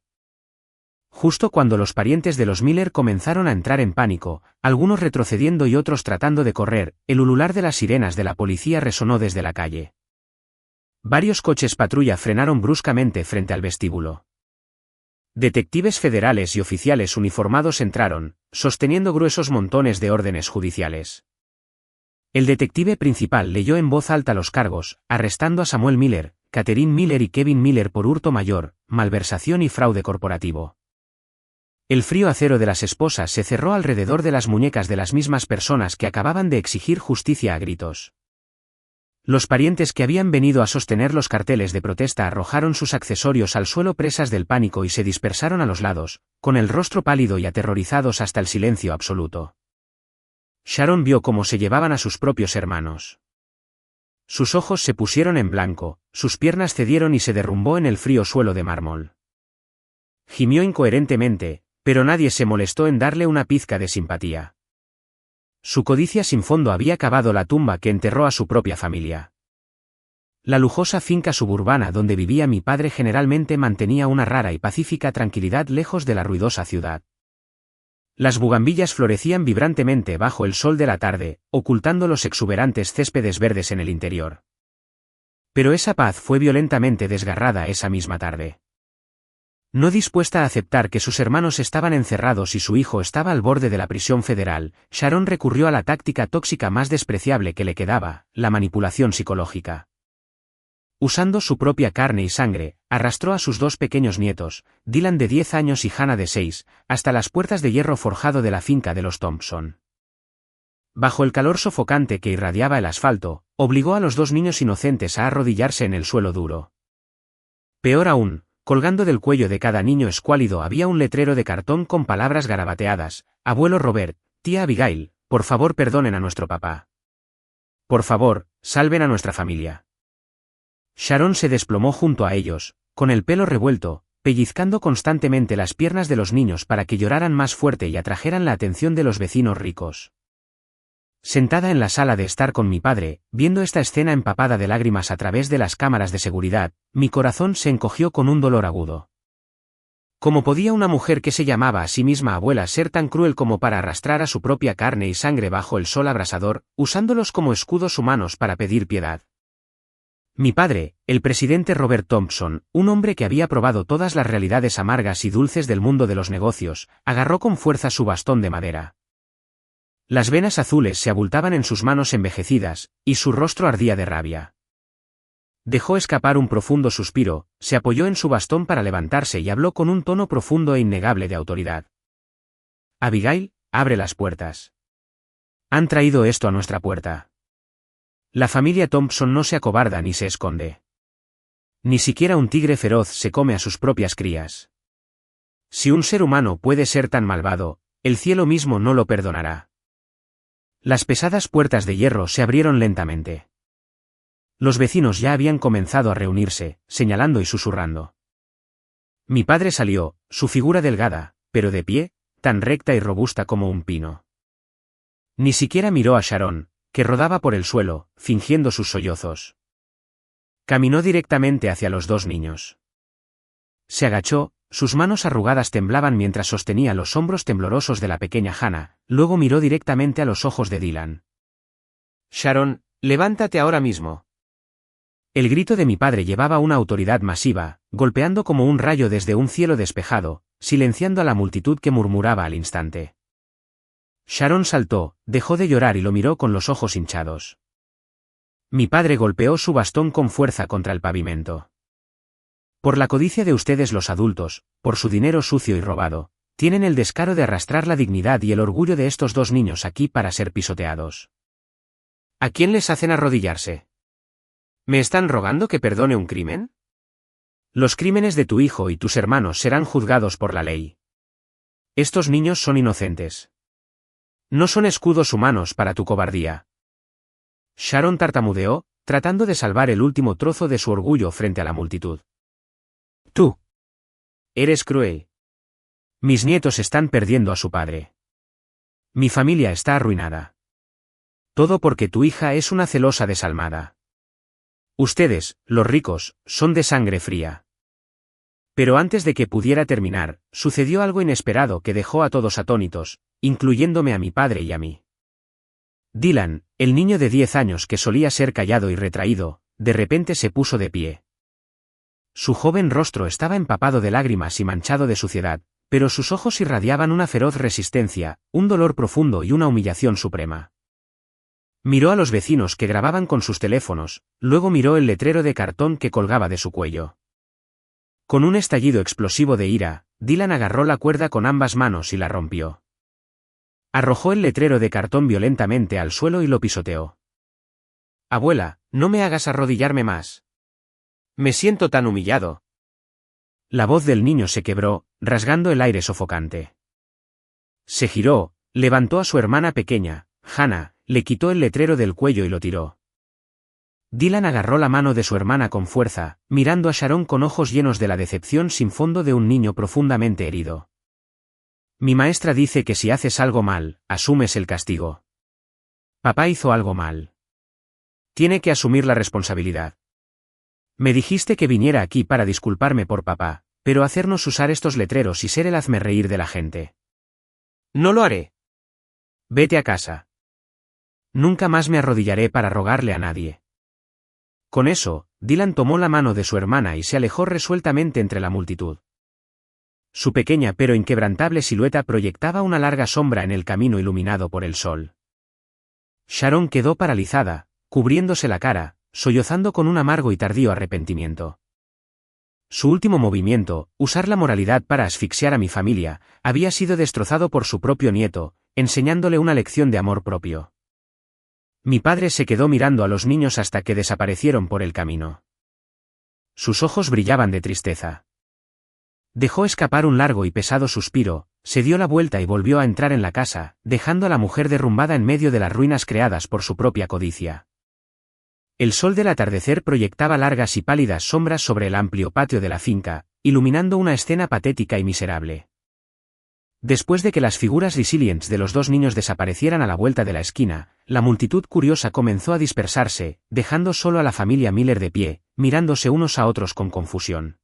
Justo cuando los parientes de los Miller comenzaron a entrar en pánico, algunos retrocediendo y otros tratando de correr, el ulular de las sirenas de la policía resonó desde la calle. Varios coches patrulla frenaron bruscamente frente al vestíbulo. Detectives federales y oficiales uniformados entraron, sosteniendo gruesos montones de órdenes judiciales. El detective principal leyó en voz alta los cargos, arrestando a Samuel Miller, Catherine Miller y Kevin Miller por hurto mayor, malversación y fraude corporativo. El frío acero de las esposas se cerró alrededor de las muñecas de las mismas personas que acababan de exigir justicia a gritos. Los parientes que habían venido a sostener los carteles de protesta arrojaron sus accesorios al suelo presas del pánico y se dispersaron a los lados, con el rostro pálido y aterrorizados hasta el silencio absoluto. Sharon vio cómo se llevaban a sus propios hermanos. Sus ojos se pusieron en blanco, sus piernas cedieron y se derrumbó en el frío suelo de mármol. Gimió incoherentemente, pero nadie se molestó en darle una pizca de simpatía. Su codicia sin fondo había cavado la tumba que enterró a su propia familia. La lujosa finca suburbana donde vivía mi padre generalmente mantenía una rara y pacífica tranquilidad lejos de la ruidosa ciudad. Las bugambillas florecían vibrantemente bajo el sol de la tarde, ocultando los exuberantes céspedes verdes en el interior. Pero esa paz fue violentamente desgarrada esa misma tarde. No dispuesta a aceptar que sus hermanos estaban encerrados y su hijo estaba al borde de la prisión federal, Sharon recurrió a la táctica tóxica más despreciable que le quedaba, la manipulación psicológica. Usando su propia carne y sangre, arrastró a sus 2 pequeños nietos, Dylan de 10 años y Hannah de 6, hasta las puertas de hierro forjado de la finca de los Thompson. Bajo el calor sofocante que irradiaba el asfalto, obligó a los 2 niños inocentes a arrodillarse en el suelo duro. Peor aún, colgando del cuello de cada niño escuálido había un letrero de cartón con palabras garabateadas: Abuelo Robert, tía Abigail, por favor perdonen a nuestro papá. Por favor, salven a nuestra familia. Sharon se desplomó junto a ellos, con el pelo revuelto, pellizcando constantemente las piernas de los niños para que lloraran más fuerte y atrajeran la atención de los vecinos ricos. Sentada en la sala de estar con mi padre, viendo esta escena empapada de lágrimas a través de las cámaras de seguridad, mi corazón se encogió con un dolor agudo. ¿Cómo podía una mujer que se llamaba a sí misma abuela ser tan cruel como para arrastrar a su propia carne y sangre bajo el sol abrasador, usándolos como escudos humanos para pedir piedad? Mi padre, el presidente Robert Thompson, un hombre que había probado todas las realidades amargas y dulces del mundo de los negocios, agarró con fuerza su bastón de madera. Las venas azules se abultaban en sus manos envejecidas, y su rostro ardía de rabia. Dejó escapar un profundo suspiro, se apoyó en su bastón para levantarse y habló con un tono profundo e innegable de autoridad. Abigail, abre las puertas. Han traído esto a nuestra puerta. La familia Thompson no se acobarda ni se esconde. Ni siquiera un tigre feroz se come a sus propias crías. Si un ser humano puede ser tan malvado, el cielo mismo no lo perdonará. Las pesadas puertas de hierro se abrieron lentamente. Los vecinos ya habían comenzado a reunirse, señalando y susurrando. Mi padre salió, su figura delgada, pero de pie, tan recta y robusta como un pino. Ni siquiera miró a Sharon, que rodaba por el suelo, fingiendo sus sollozos. Caminó directamente hacia los 2 niños. Se agachó, sus manos arrugadas temblaban mientras sostenía los hombros temblorosos de la pequeña Hannah, luego miró directamente a los ojos de Dylan. Sharon, levántate ahora mismo. El grito de mi padre llevaba una autoridad masiva, golpeando como un rayo desde un cielo despejado, silenciando a la multitud que murmuraba al instante. Sharon saltó, dejó de llorar y lo miró con los ojos hinchados. Mi padre golpeó su bastón con fuerza contra el pavimento. Por la codicia de ustedes los adultos, por su dinero sucio y robado, tienen el descaro de arrastrar la dignidad y el orgullo de estos dos niños aquí para ser pisoteados. ¿A quién les hacen arrodillarse? ¿Me están rogando que perdone un crimen? Los crímenes de tu hijo y tus hermanos serán juzgados por la ley. Estos niños son inocentes. No son escudos humanos para tu cobardía. Sharon tartamudeó, tratando de salvar el último trozo de su orgullo frente a la multitud. Tú. Eres cruel. Mis nietos están perdiendo a su padre. Mi familia está arruinada. Todo porque tu hija es una celosa desalmada. Ustedes, los ricos, son de sangre fría. Pero antes de que pudiera terminar, sucedió algo inesperado que dejó a todos atónitos, incluyéndome a mi padre y a mí. Dylan, el niño de 10 años que solía ser callado y retraído, de repente se puso de pie. Su joven rostro estaba empapado de lágrimas y manchado de suciedad, pero sus ojos irradiaban una feroz resistencia, un dolor profundo y una humillación suprema. Miró a los vecinos que grababan con sus teléfonos, luego miró el letrero de cartón que colgaba de su cuello. Con un estallido explosivo de ira, Dylan agarró la cuerda con ambas manos y la rompió. Arrojó el letrero de cartón violentamente al suelo y lo pisoteó. Abuela, no me hagas arrodillarme más. Me siento tan humillado. La voz del niño se quebró, rasgando el aire sofocante. Se giró, levantó a su hermana pequeña, Hannah, le quitó el letrero del cuello y lo tiró. Dylan agarró la mano de su hermana con fuerza, mirando a Sharon con ojos llenos de la decepción sin fondo de un niño profundamente herido. Mi maestra dice que si haces algo mal, asumes el castigo. Papá hizo algo mal. Tiene que asumir la responsabilidad. Me dijiste que viniera aquí para disculparme por papá, pero hacernos usar estos letreros y ser el hazmerreír de la gente. No lo haré. Vete a casa. Nunca más me arrodillaré para rogarle a nadie. Con eso, Dylan tomó la mano de su hermana y se alejó resueltamente entre la multitud. Su pequeña pero inquebrantable silueta proyectaba una larga sombra en el camino iluminado por el sol. Sharon quedó paralizada, cubriéndose la cara, sollozando con un amargo y tardío arrepentimiento. Su último movimiento, usar la moralidad para asfixiar a mi familia, había sido destrozado por su propio nieto, enseñándole una lección de amor propio. Mi padre se quedó mirando a los niños hasta que desaparecieron por el camino. Sus ojos brillaban de tristeza. Dejó escapar un largo y pesado suspiro, se dio la vuelta y volvió a entrar en la casa, dejando a la mujer derrumbada en medio de las ruinas creadas por su propia codicia. El sol del atardecer proyectaba largas y pálidas sombras sobre el amplio patio de la finca, iluminando una escena patética y miserable. Después de que las figuras resilientes de los dos niños desaparecieran a la vuelta de la esquina, la multitud curiosa comenzó a dispersarse, dejando solo a la familia Miller de pie, mirándose unos a otros con confusión.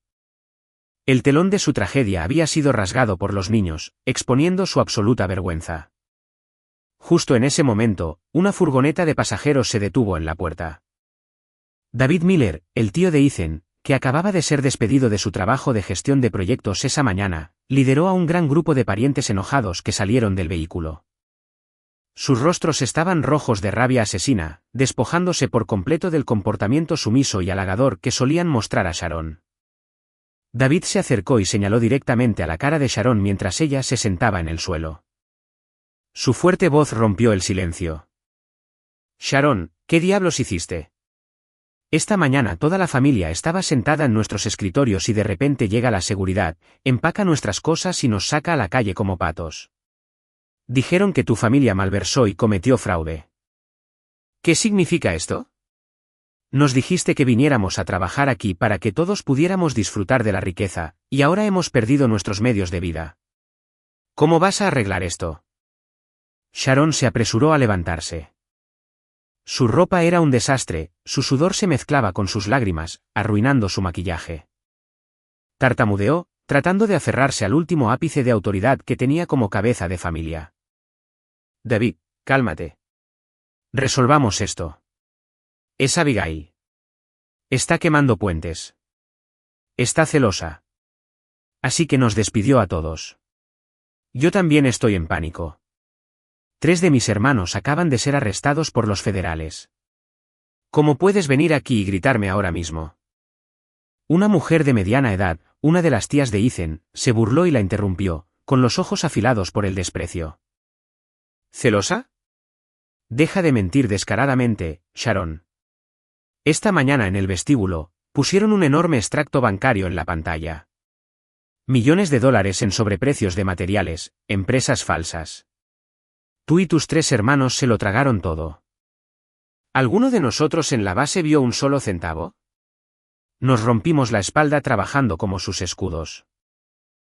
El telón de su tragedia había sido rasgado por los niños, exponiendo su absoluta vergüenza. Justo en ese momento, una furgoneta de pasajeros se detuvo en la puerta. David Miller, el tío de Ethan, que acababa de ser despedido de su trabajo de gestión de proyectos esa mañana, lideró a un gran grupo de parientes enojados que salieron del vehículo. Sus rostros estaban rojos de rabia asesina, despojándose por completo del comportamiento sumiso y halagador que solían mostrar a Sharon. David se acercó y señaló directamente a la cara de Sharon mientras ella se sentaba en el suelo. Su fuerte voz rompió el silencio. Sharon, ¿qué diablos hiciste? Esta mañana toda la familia estaba sentada en nuestros escritorios y de repente llega la seguridad, empaca nuestras cosas y nos saca a la calle como patos. Dijeron que tu familia malversó y cometió fraude. ¿Qué significa esto? Nos dijiste que viniéramos a trabajar aquí para que todos pudiéramos disfrutar de la riqueza, y ahora hemos perdido nuestros medios de vida. ¿Cómo vas a arreglar esto? Sharon se apresuró a levantarse. Su ropa era un desastre, su sudor se mezclaba con sus lágrimas, arruinando su maquillaje. Tartamudeó, tratando de aferrarse al último ápice de autoridad que tenía como cabeza de familia. David, cálmate. Resolvamos esto. Es Abigail. Está quemando puentes. Está celosa. Así que nos despidió a todos. Yo también estoy en pánico. 3 de mis hermanos acaban de ser arrestados por los federales. ¿Cómo puedes venir aquí y gritarme ahora mismo? Una mujer de mediana edad, una de las tías de Ethan, se burló y la interrumpió, con los ojos afilados por el desprecio. ¿Celosa? Deja de mentir descaradamente, Sharon. Esta mañana en el vestíbulo, pusieron un enorme extracto bancario en la pantalla. Millones de dólares en sobreprecios de materiales, empresas falsas. Tú y tus 3 hermanos se lo tragaron todo. ¿Alguno de nosotros en la base vio un solo centavo? Nos rompimos la espalda trabajando como sus escudos.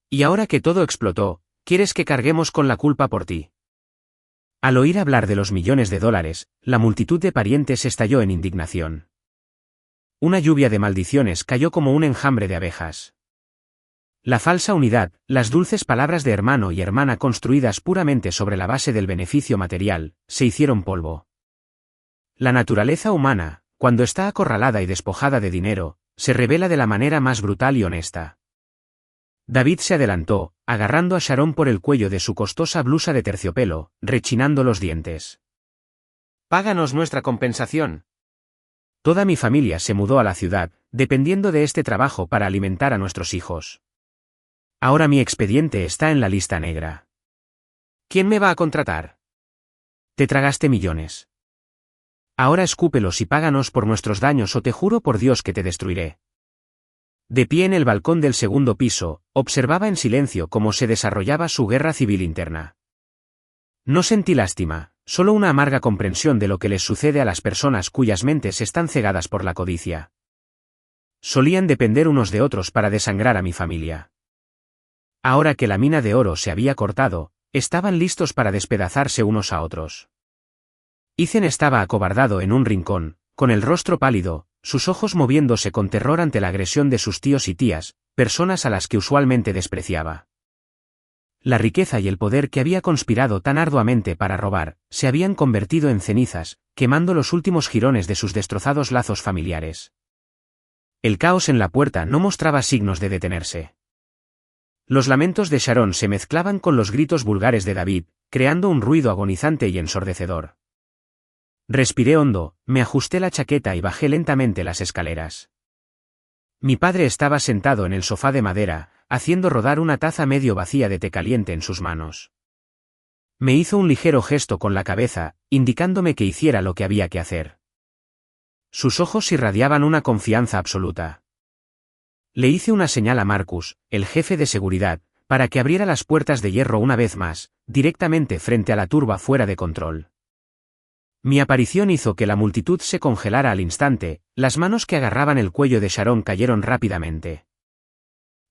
Y ahora que todo explotó, ¿quieres que carguemos con la culpa por ti? Al oír hablar de los millones de dólares, la multitud de parientes estalló en indignación. Una lluvia de maldiciones cayó como un enjambre de abejas. La falsa unidad, las dulces palabras de hermano y hermana construidas puramente sobre la base del beneficio material, se hicieron polvo. La naturaleza humana, cuando está acorralada y despojada de dinero, se revela de la manera más brutal y honesta. David se adelantó, agarrando a Sharon por el cuello de su costosa blusa de terciopelo, rechinando los dientes. «Páganos nuestra compensación». Toda mi familia se mudó a la ciudad, dependiendo de este trabajo para alimentar a nuestros hijos. Ahora mi expediente está en la lista negra. ¿Quién me va a contratar? Te tragaste millones. Ahora escúpelos y páganos por nuestros daños o te juro por Dios que te destruiré. De pie en el balcón del segundo piso, observaba en silencio cómo se desarrollaba su guerra civil interna. No sentí lástima, solo una amarga comprensión de lo que les sucede a las personas cuyas mentes están cegadas por la codicia. Solían depender unos de otros para desangrar a mi familia. Ahora que la mina de oro se había cortado, estaban listos para despedazarse unos a otros. Ethan estaba acobardado en un rincón, con el rostro pálido, sus ojos moviéndose con terror ante la agresión de sus tíos y tías, personas a las que usualmente despreciaba. La riqueza y el poder que había conspirado tan arduamente para robar, se habían convertido en cenizas, quemando los últimos jirones de sus destrozados lazos familiares. El caos en la puerta no mostraba signos de detenerse. Los lamentos de Sharon se mezclaban con los gritos vulgares de David, creando un ruido agonizante y ensordecedor. Respiré hondo, me ajusté la chaqueta y bajé lentamente las escaleras. Mi padre estaba sentado en el sofá de madera, haciendo rodar una taza medio vacía de té caliente en sus manos. Me hizo un ligero gesto con la cabeza, indicándome que hiciera lo que había que hacer. Sus ojos irradiaban una confianza absoluta. Le hice una señal a Marcus, el jefe de seguridad, para que abriera las puertas de hierro una vez más, directamente frente a la turba fuera de control. Mi aparición hizo que la multitud se congelara al instante, las manos que agarraban el cuello de Sharon cayeron rápidamente.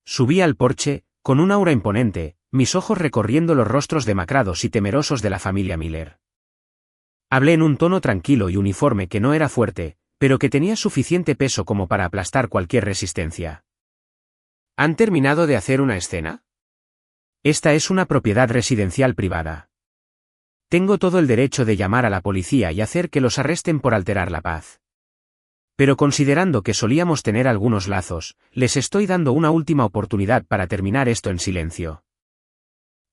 Subí al porche, con un aura imponente, mis ojos recorriendo los rostros demacrados y temerosos de la familia Miller. Hablé en un tono tranquilo y uniforme que no era fuerte, pero que tenía suficiente peso como para aplastar cualquier resistencia. ¿Han terminado de hacer una escena? Esta es una propiedad residencial privada. Tengo todo el derecho de llamar a la policía y hacer que los arresten por alterar la paz. Pero considerando que solíamos tener algunos lazos, les estoy dando una última oportunidad para terminar esto en silencio.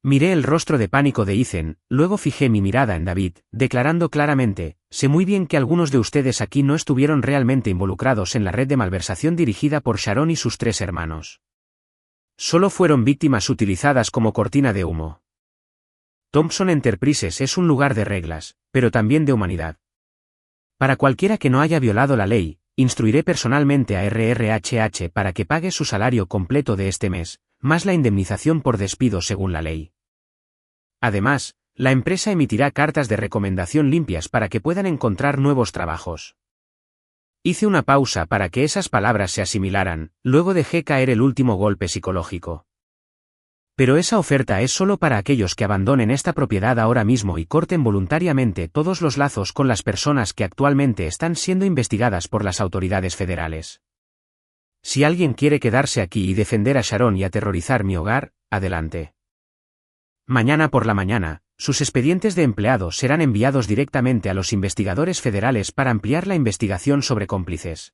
Miré el rostro de pánico de Ethan, luego fijé mi mirada en David, declarando claramente, sé muy bien que algunos de ustedes aquí no estuvieron realmente involucrados en la red de malversación dirigida por Sharon y sus 3 hermanos. Solo fueron víctimas utilizadas como cortina de humo. Thompson Enterprises es un lugar de reglas, pero también de humanidad. Para cualquiera que no haya violado la ley, instruiré personalmente a RRHH para que pague su salario completo de este mes, más la indemnización por despido según la ley. Además, la empresa emitirá cartas de recomendación limpias para que puedan encontrar nuevos trabajos. Hice una pausa para que esas palabras se asimilaran, luego dejé caer el último golpe psicológico. Pero esa oferta es solo para aquellos que abandonen esta propiedad ahora mismo y corten voluntariamente todos los lazos con las personas que actualmente están siendo investigadas por las autoridades federales. Si alguien quiere quedarse aquí y defender a Sharon y aterrorizar mi hogar, adelante. Mañana por la mañana, sus expedientes de empleado serán enviados directamente a los investigadores federales para ampliar la investigación sobre cómplices.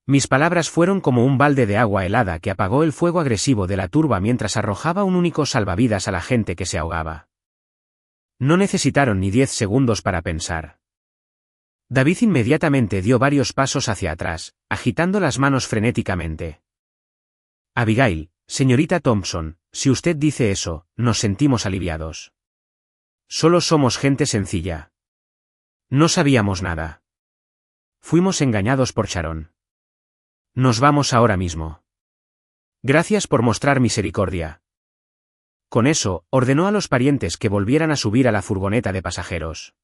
Mis palabras fueron como un balde de agua helada que apagó el fuego agresivo de la turba mientras arrojaba un único salvavidas a la gente que se ahogaba. No necesitaron ni 10 segundos para pensar. David inmediatamente dio varios pasos hacia atrás, agitando las manos frenéticamente. Abigail, señorita Thompson, si usted dice eso, nos sentimos aliviados. Solo somos gente sencilla. No sabíamos nada. Fuimos engañados por Sharon. Nos vamos ahora mismo. Gracias por mostrar misericordia. Con eso, ordenó a los parientes que volvieran a subir a la furgoneta de pasajeros.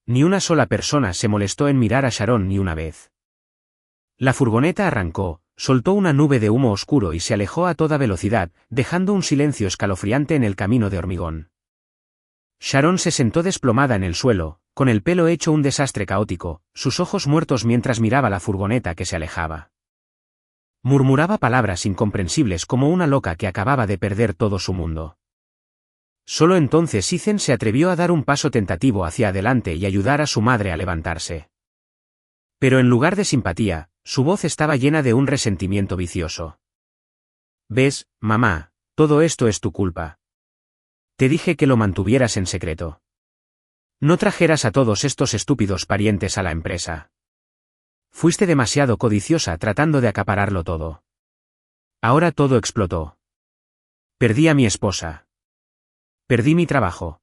Ni una sola persona se molestó en mirar a Sharon ni una vez. La furgoneta arrancó, soltó una nube de humo oscuro y se alejó a toda velocidad, dejando un silencio escalofriante en el camino de hormigón. Sharon se sentó desplomada en el suelo, con el pelo hecho un desastre caótico, sus ojos muertos mientras miraba la furgoneta que se alejaba. Murmuraba palabras incomprensibles como una loca que acababa de perder todo su mundo. Solo entonces Ethan se atrevió a dar un paso tentativo hacia adelante y ayudar a su madre a levantarse. Pero en lugar de simpatía, su voz estaba llena de un resentimiento vicioso. «¿Ves, mamá? Todo esto es tu culpa. Te dije que lo mantuvieras en secreto. No trajeras a todos estos estúpidos parientes a la empresa. Fuiste demasiado codiciosa tratando de acapararlo todo. Ahora todo explotó. Perdí a mi esposa. Perdí mi trabajo.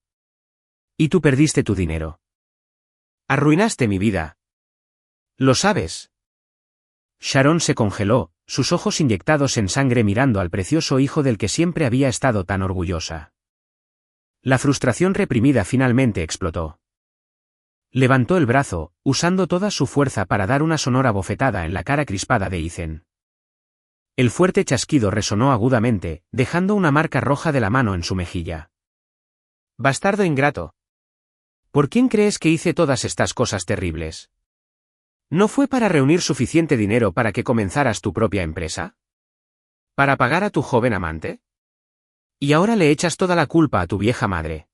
Y tú perdiste tu dinero. Arruinaste mi vida. ¿Lo sabes?» Sharon se congeló, sus ojos inyectados en sangre mirando al precioso hijo del que siempre había estado tan orgullosa. La frustración reprimida finalmente explotó. Levantó el brazo, usando toda su fuerza para dar una sonora bofetada en la cara crispada de Ethan. El fuerte chasquido resonó agudamente, dejando una marca roja de la mano en su mejilla. «Bastardo ingrato. ¿Por quién crees que hice todas estas cosas terribles? ¿No fue para reunir suficiente dinero para que comenzaras tu propia empresa? ¿Para pagar a tu joven amante? Y ahora le echas toda la culpa a tu vieja madre».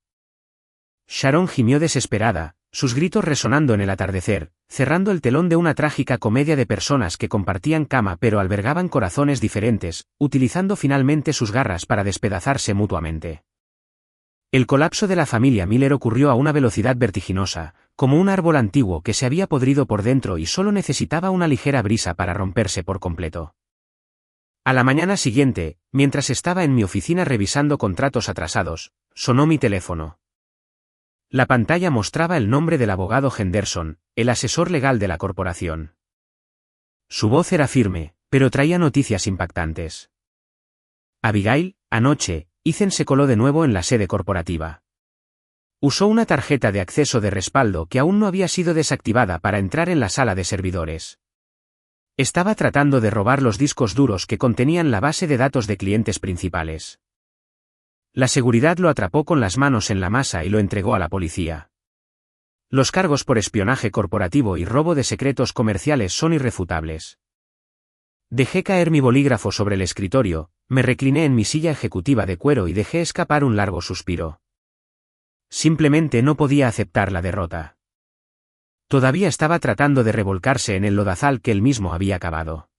Sharon gimió desesperada, sus gritos resonando en el atardecer, cerrando el telón de una trágica comedia de personas que compartían cama pero albergaban corazones diferentes, utilizando finalmente sus garras para despedazarse mutuamente. El colapso de la familia Miller ocurrió a una velocidad vertiginosa, como un árbol antiguo que se había podrido por dentro y solo necesitaba una ligera brisa para romperse por completo. A la mañana siguiente, mientras estaba en mi oficina revisando contratos atrasados, sonó mi teléfono. La pantalla mostraba el nombre del abogado Henderson, el asesor legal de la corporación. Su voz era firme, pero traía noticias impactantes. «Abigail, anoche, Ethan se coló de nuevo en la sede corporativa. Usó una tarjeta de acceso de respaldo que aún no había sido desactivada para entrar en la sala de servidores. Estaba tratando de robar los discos duros que contenían la base de datos de clientes principales. La seguridad lo atrapó con las manos en la masa y lo entregó a la policía. Los cargos por espionaje corporativo y robo de secretos comerciales son irrefutables. Dejé caer mi bolígrafo sobre el escritorio, me recliné en mi silla ejecutiva de cuero y dejé escapar un largo suspiro. Simplemente no podía aceptar la derrota. Todavía estaba tratando de revolcarse en el lodazal que él mismo había cavado.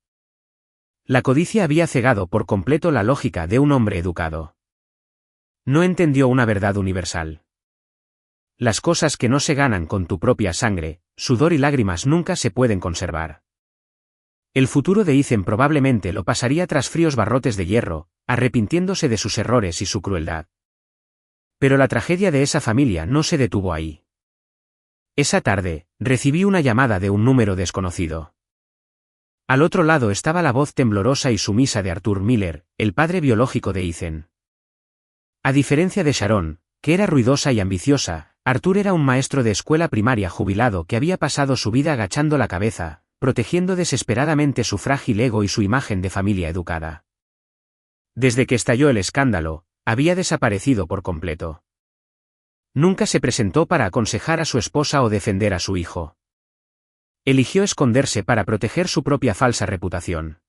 La codicia había cegado por completo la lógica de un hombre educado. No entendió una verdad universal. Las cosas que no se ganan con tu propia sangre, sudor y lágrimas nunca se pueden conservar. El futuro de Ethan probablemente lo pasaría tras fríos barrotes de hierro, arrepintiéndose de sus errores y su crueldad. Pero la tragedia de esa familia no se detuvo ahí. Esa tarde, recibí una llamada de un número desconocido. Al otro lado estaba la voz temblorosa y sumisa de Arthur Miller, el padre biológico de Ethan. A diferencia de Sharon, que era ruidosa y ambiciosa, Arthur era un maestro de escuela primaria jubilado que había pasado su vida agachando la cabeza, protegiendo desesperadamente su frágil ego y su imagen de familia educada. Desde que estalló el escándalo, había desaparecido por completo. Nunca se presentó para aconsejar a su esposa o defender a su hijo. Eligió esconderse para proteger su propia falsa reputación.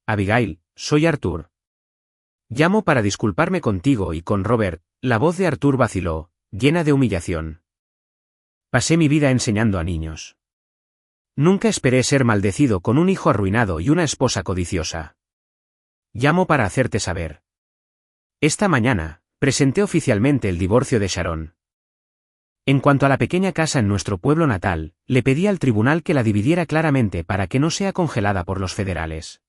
«Abigail, soy Arthur. Llamo para disculparme contigo y con Robert». La voz de Arthur vaciló, llena de humillación. «Pasé mi vida enseñando a niños. Nunca esperé ser maldecido con un hijo arruinado y una esposa codiciosa. Llamo para hacerte saber. Esta mañana, presenté oficialmente el divorcio de Sharon. En cuanto a la pequeña casa en nuestro pueblo natal, le pedí al tribunal que la dividiera claramente para que no sea congelada por los federales.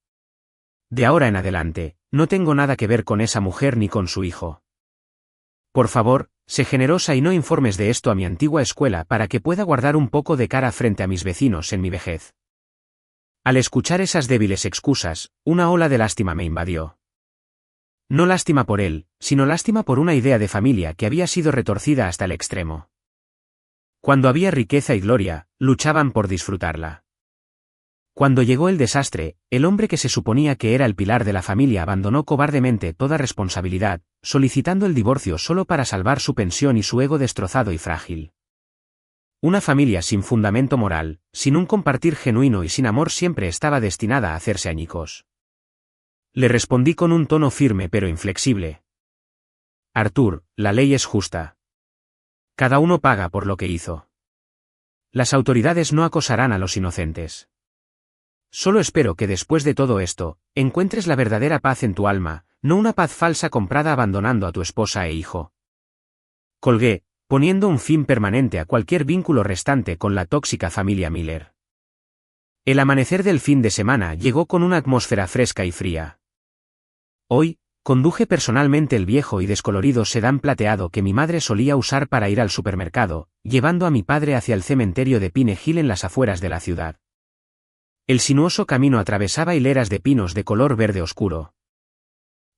De ahora en adelante, no tengo nada que ver con esa mujer ni con su hijo. Por favor, sé generosa y no informes de esto a mi antigua escuela para que pueda guardar un poco de cara frente a mis vecinos en mi vejez. Al escuchar esas débiles excusas, una ola de lástima me invadió. No lástima por él, sino lástima por una idea de familia que había sido retorcida hasta el extremo. Cuando había riqueza y gloria, luchaban por disfrutarla. Cuando llegó el desastre, el hombre que se suponía que era el pilar de la familia abandonó cobardemente toda responsabilidad, solicitando el divorcio solo para salvar su pensión y su ego destrozado y frágil. Una familia sin fundamento moral, sin un compartir genuino y sin amor siempre estaba destinada a hacerse añicos. Le respondí con un tono firme pero inflexible. Arthur, la ley es justa. Cada uno paga por lo que hizo. Las autoridades no acosarán a los inocentes. Solo espero que después de todo esto, encuentres la verdadera paz en tu alma, no una paz falsa comprada abandonando a tu esposa e hijo. Colgué, poniendo un fin permanente a cualquier vínculo restante con la tóxica familia Miller. El amanecer del fin de semana llegó con una atmósfera fresca y fría. Hoy, conduje personalmente el viejo y descolorido sedán plateado que mi madre solía usar para ir al supermercado, llevando a mi padre hacia el cementerio de Pine Hill en las afueras de la ciudad. El sinuoso camino atravesaba hileras de pinos de color verde oscuro.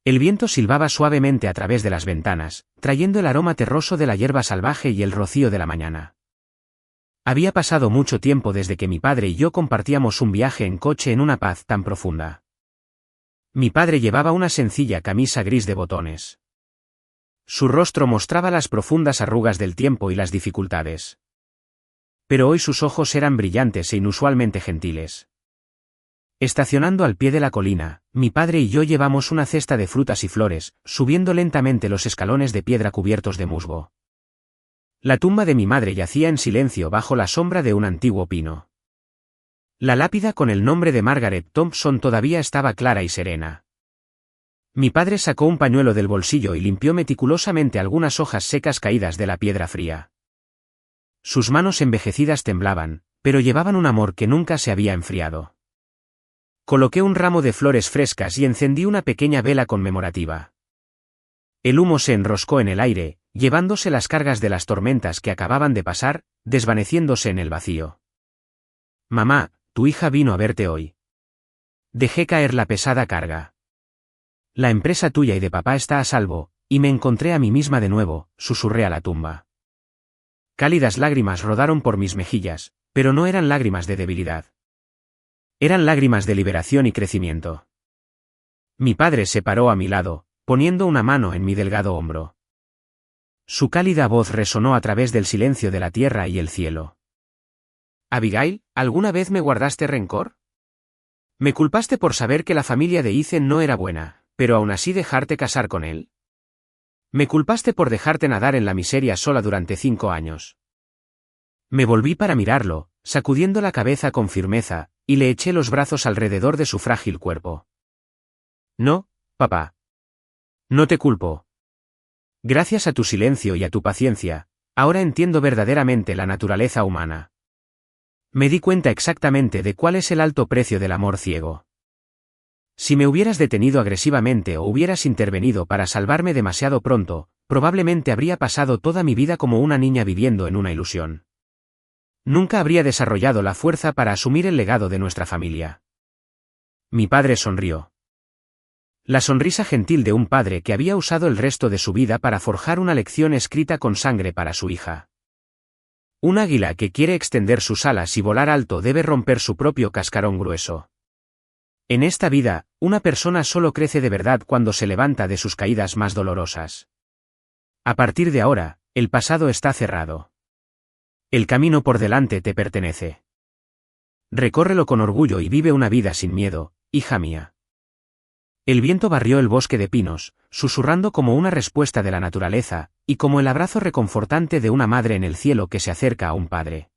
El viento silbaba suavemente a través de las ventanas, trayendo el aroma terroso de la hierba salvaje y el rocío de la mañana. Había pasado mucho tiempo desde que mi padre y yo compartíamos un viaje en coche en una paz tan profunda. Mi padre llevaba una sencilla camisa gris de botones. Su rostro mostraba las profundas arrugas del tiempo y las dificultades. Pero hoy sus ojos eran brillantes e inusualmente gentiles. Estacionando al pie de la colina, mi padre y yo llevamos una cesta de frutas y flores, subiendo lentamente los escalones de piedra cubiertos de musgo. La tumba de mi madre yacía en silencio bajo la sombra de un antiguo pino. La lápida con el nombre de Margaret Thompson todavía estaba clara y serena. Mi padre sacó un pañuelo del bolsillo y limpió meticulosamente algunas hojas secas caídas de la piedra fría. Sus manos envejecidas temblaban, pero llevaban un amor que nunca se había enfriado. Coloqué un ramo de flores frescas y encendí una pequeña vela conmemorativa. El humo se enroscó en el aire, llevándose las cargas de las tormentas que acababan de pasar, desvaneciéndose en el vacío. Mamá, tu hija vino a verte hoy. Dejé caer la pesada carga. La empresa tuya y de papá está a salvo, y me encontré a mí misma de nuevo, susurré a la tumba. Cálidas lágrimas rodaron por mis mejillas, pero no eran lágrimas de debilidad. Eran lágrimas de liberación y crecimiento. Mi padre se paró a mi lado, poniendo una mano en mi delgado hombro. Su cálida voz resonó a través del silencio de la tierra y el cielo. Abigail, ¿alguna vez me guardaste rencor? Me culpaste por saber que la familia de Ethan no era buena, pero aún así dejarte casar con él. Me culpaste por dejarte nadar en la miseria sola durante 5 años. Me volví para mirarlo, sacudiendo la cabeza con firmeza, y le eché los brazos alrededor de su frágil cuerpo. No, papá. No te culpo. Gracias a tu silencio y a tu paciencia, ahora entiendo verdaderamente la naturaleza humana. Me di cuenta exactamente de cuál es el alto precio del amor ciego. Si me hubieras detenido agresivamente o hubieras intervenido para salvarme demasiado pronto, probablemente habría pasado toda mi vida como una niña viviendo en una ilusión. Nunca habría desarrollado la fuerza para asumir el legado de nuestra familia. Mi padre sonrió. La sonrisa gentil de un padre que había usado el resto de su vida para forjar una lección escrita con sangre para su hija. Un águila que quiere extender sus alas y volar alto debe romper su propio cascarón grueso. En esta vida, una persona solo crece de verdad cuando se levanta de sus caídas más dolorosas. A partir de ahora, el pasado está cerrado. El camino por delante te pertenece. Recórrelo con orgullo y vive una vida sin miedo, hija mía. El viento barrió el bosque de pinos, susurrando como una respuesta de la naturaleza, y como el abrazo reconfortante de una madre en el cielo que se acerca a un padre.